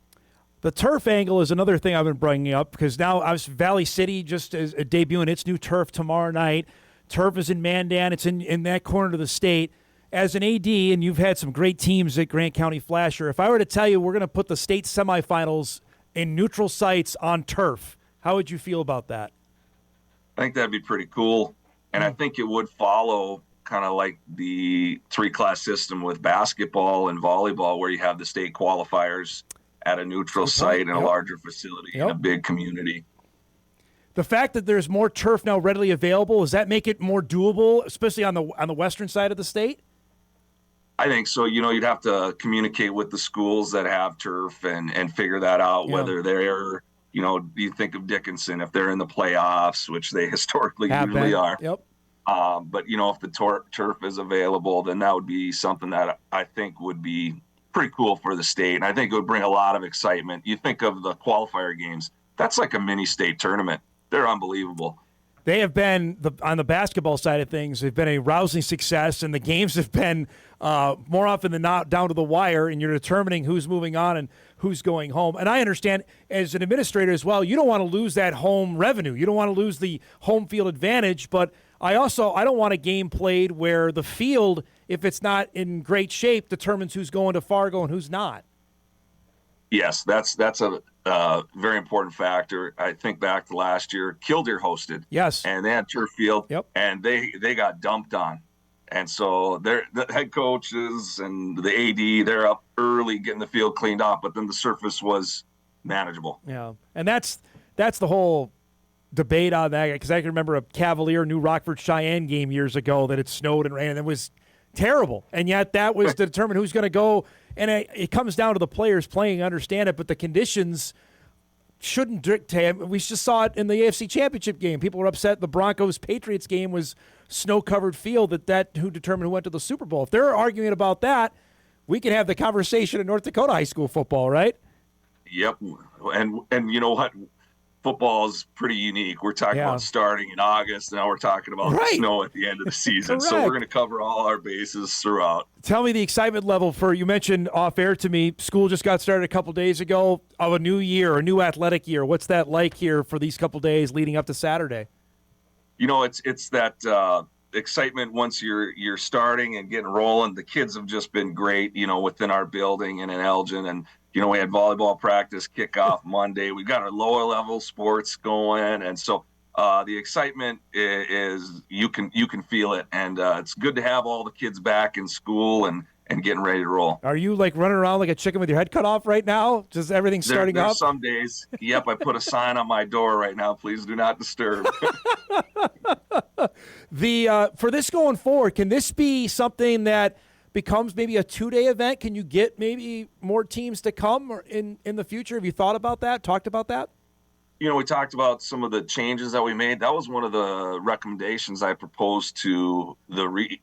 The turf angle is another thing I've been bringing up because now Valley City just is debuting its new turf tomorrow night. Turf is in Mandan. It's in that corner of the state. As an AD, and you've had some great teams at Grant County Flasher, if I were to tell you we're going to put the state semifinals in neutral sites on turf, how would you feel about that? I think that'd be pretty cool. And I think it would follow kind of like the 3-class system with basketball and volleyball where you have the state qualifiers at a neutral site in a larger facility in a big community. The fact that there's more turf now readily available, does that make it more doable, especially on the western side of the state? I think so. You know, you'd have to communicate with the schools that have turf and figure that out, whether they're, you know, you think of Dickinson, if they're in the playoffs, which they historically usually are. Yep. But, you know, if the turf is available, then that would be something that I think would be pretty cool for the state. And I think it would bring a lot of excitement. You think of the qualifier games, that's like a mini state tournament. They're unbelievable. They have been, on the basketball side of things, they've been a rousing success, and the games have been more often than not down to the wire, and you're determining who's moving on and who's going home. And I understand, as an administrator as well, you don't want to lose that home revenue. You don't want to lose the home field advantage, but I don't want a game played where the field, if it's not in great shape, determines who's going to Fargo and who's not. Yes, that's a very important factor. I think back to last year, Killdeer hosted. Yes. And they had turf field, and they got dumped on. And so the head coaches and the AD, they're up early getting the field cleaned off, but then the surface was manageable. Yeah, and that's the whole debate on that, because I can remember a Cavalier New Rockford Cheyenne game years ago that it snowed and rained, and it was terrible. And yet that was to determine who's going to go. And it comes down to the players playing, understand it, but the conditions shouldn't dictate. We just saw it in the AFC Championship game. People were upset the Broncos-Patriots game was snow-covered field, that who determined who went to the Super Bowl. If they're arguing about that, we can have the conversation in North Dakota high school football, right? Yep. And you know what? Football is pretty unique. We're talking about starting in August. Now we're talking about the snow at the end of the season. So we're going to cover all our bases throughout. Tell me the excitement level you mentioned off air to me, school just got started a couple days ago of a new year, a new athletic year. What's that like here for these couple days leading up to Saturday? You know, it's that excitement once you're starting and getting rolling. The kids have just been great, you know, within our building and in Elgin. And, you know, we had volleyball practice kickoff Monday. We've got our lower level sports going. And so the excitement is you can feel it. And it's good to have all the kids back in school and getting ready to roll. Are you like running around like a chicken with your head cut off right now? Just everything starting up? Some days. Yep, I put a sign on my door right now. Please do not disturb. For this going forward, can this be something that becomes maybe a 2-day event? Can you get maybe more teams to come or in the future? Have you thought about that, talked about that? We talked about some of the changes that we made. That was one of the recommendations I proposed to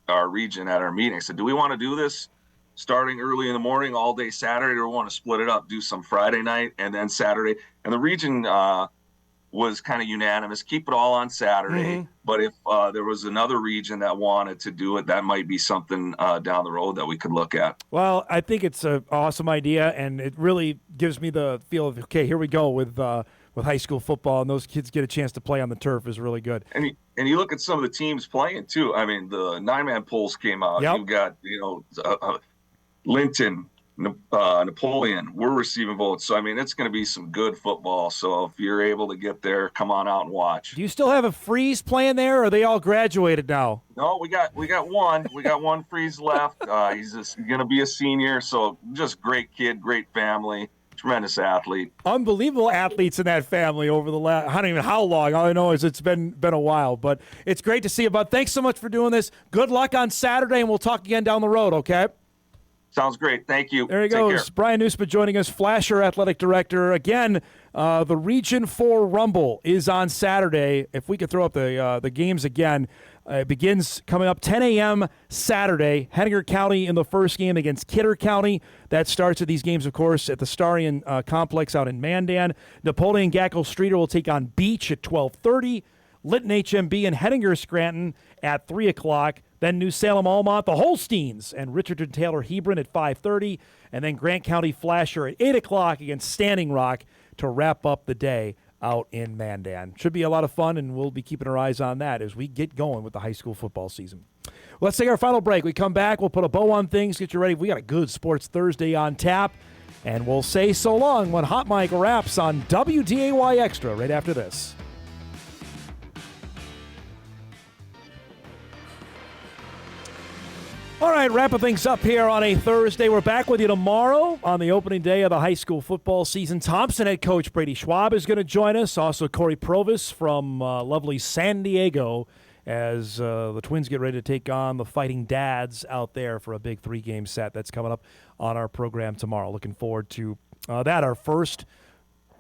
our region at our meeting. I said, do we want to do this starting early in the morning, all day Saturday, or want to split it up, do some Friday night and then Saturday? And the region was kind of unanimous, keep it all on Saturday. Mm-hmm. But if there was another region that wanted to do it, that might be something down the road that we could look at. Well, I think it's an awesome idea, and it really gives me the feel of, okay, here we go with high school football, and those kids get a chance to play on the turf is really good. And you look at some of the teams playing too. I mean, the 9-man polls came out. Yep. You've got, Linton, Napoleon, we're receiving votes. So, I mean, it's going to be some good football. So if you're able to get there, come on out and watch. Do you still have a Freeze playing there, or are they all graduated now? No, we got one. We got one Freeze left. He's going to be a senior. So just great kid, great family. Tremendous athlete. Unbelievable athletes in that family over the last, I don't even know how long. All I know is it's been a while. But it's great to see you, bud. Thanks so much for doing this. Good luck on Saturday, and we'll talk again down the road, okay? Sounds great. Thank you. There he goes. Brian Nieuwsma joining us, Flasher Athletic Director. Again, the Region 4 Rumble is on Saturday. If we could throw up the games again. It begins coming up 10 a.m. Saturday. Henniker County in the first game against Kidder County. That starts at these games, of course, at the Starion Complex out in Mandan. Napoleon Gackle Streeter will take on Beach at 12:30. Lytton HMB and Henniker Scranton at 3 o'clock. Then New Salem Almont, the Holsteins, and Richardson Taylor Hebron at 5:30. And then Grant County Flasher at 8 o'clock against Standing Rock to wrap up the day out in Mandan. Should be a lot of fun, and we'll be keeping our eyes on that as we get going with the high school football season. Let's take our final break. We come back, we'll put a bow on things, get you ready. We got a good Sports Thursday on tap, and we'll say so long when Hot Mike wraps on WDAY Extra right after this. All right, wrapping things up here on a Thursday. We're back with you tomorrow on the opening day of the high school football season. Thompson head coach Brady Schwab is going to join us. Also, Corey Provis from lovely San Diego as the Twins get ready to take on the Fighting Dads out there for a big 3-game set that's coming up on our program tomorrow. Looking forward to that, our first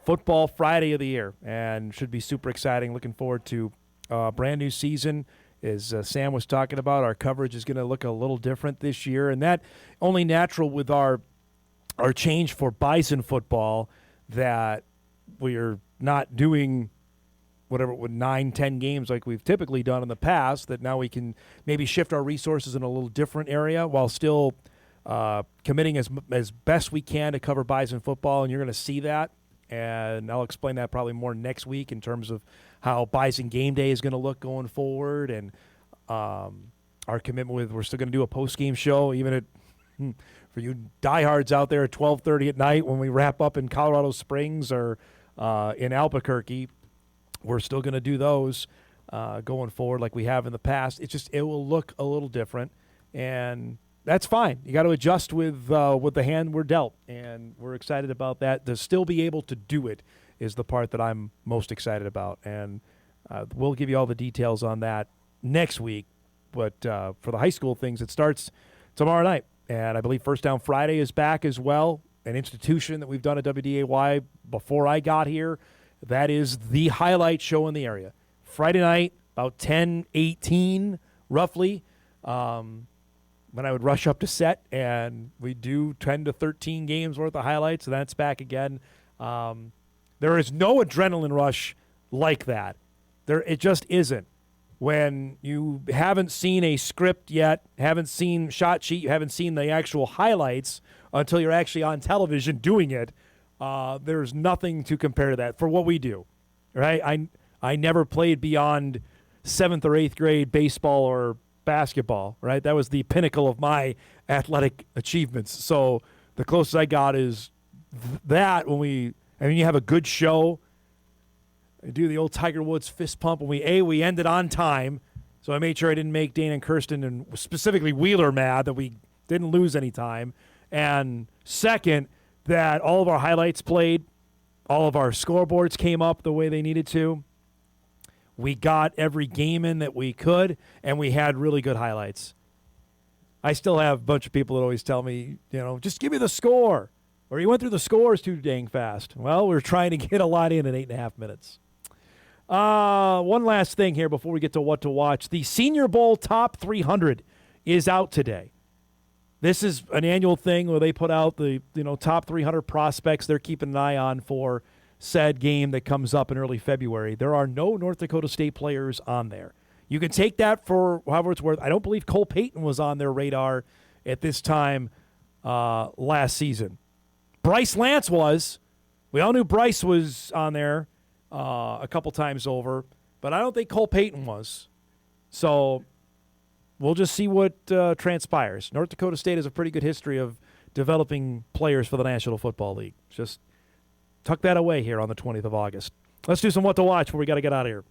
football Friday of the year, and should be super exciting. Looking forward to a brand new season. As Sam was talking about, our coverage is going to look a little different this year, and that only natural with our change for Bison football, that we're not doing whatever with 9-10 games like we've typically done in the past, that now we can maybe shift our resources in a little different area while still committing as best we can to cover Bison football, and you're going to see that. And I'll explain that probably more next week in terms of how Bison Game Day is going to look going forward, and our commitment with we're still going to do a post-game show, even at for you diehards out there at 12:30 at night when we wrap up in Colorado Springs or in Albuquerque. We're still going to do those going forward like we have in the past. It will look a little different, and that's fine. You got to adjust with the hand we're dealt, and we're excited about that. To still be able to do it is the part that I'm most excited about, and we'll give you all the details on that next week. But for the high school things, it starts tomorrow night, and I believe First Down Friday is back as well, an institution that we've done at WDAY before I got here. That is the highlight show in the area. Friday night, about 10:18 roughly, when I would rush up to set, and we do 10 to 13 games worth of highlights, and that's back again. There is no adrenaline rush like that. It just isn't. When you haven't seen a script yet, haven't seen shot sheet, you haven't seen the actual highlights until you're actually on television doing it, there's nothing to compare to that for what we do, right? I never played beyond 7th or 8th grade baseball or basketball, right? That was the pinnacle of my athletic achievements. So the closest I got is that when you have a good show. I do the old Tiger Woods fist pump when we ended on time. So I made sure I didn't make Dana and Kirsten and specifically Wheeler mad that we didn't lose any time. And second, that all of our highlights played, all of our scoreboards came up the way they needed to. We got every game in that we could, and we had really good highlights. I still have a bunch of people that always tell me, just give me the score. Or you went through the scores too dang fast. Well, we're trying to get a lot in 8.5 minutes. One last thing here before we get to what to watch. The Senior Bowl Top 300 is out today. This is an annual thing where they put out the top 300 prospects they're keeping an eye on for said game that comes up in early February. There are no North Dakota State players on there. You can take that for however it's worth. I don't believe Cole Payton was on their radar at this time last season. Bryce Lance was. We all knew Bryce was on there a couple times over, but I don't think Cole Payton was. So we'll just see what transpires. North Dakota State has a pretty good history of developing players for the National Football League. Just tuck that away here on the 20th of August. Let's do some what to watch before we got to get out of here.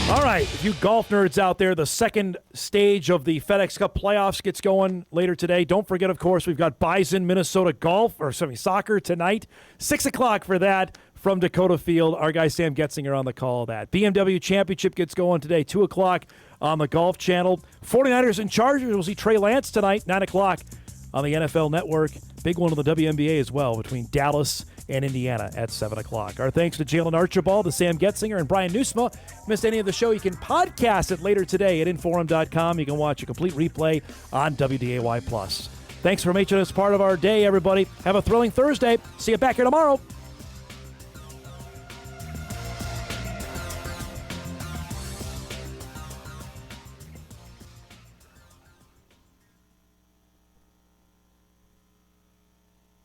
All right, if you golf nerds out there, the second stage of the FedEx Cup playoffs gets going later today. Don't forget, of course, we've got Bison, Minnesota soccer tonight. 6 o'clock for that from Dakota Field. Our guy Sam Goetzinger on the call of that. BMW Championship gets going today, 2 o'clock on the Golf Channel. 49ers and Chargers, we'll see Trey Lance tonight, 9 o'clock on the NFL Network. Big one on the WNBA as well between Dallas and Indiana at 7 o'clock. Our thanks to Jaylen Archibald, to Sam Goetzinger, and Brian Nieuwsma. Missed any of the show, you can podcast it later today at Inforum.com. You can watch a complete replay on WDAY+. Thanks for making us part of our day, everybody. Have a thrilling Thursday. See you back here tomorrow.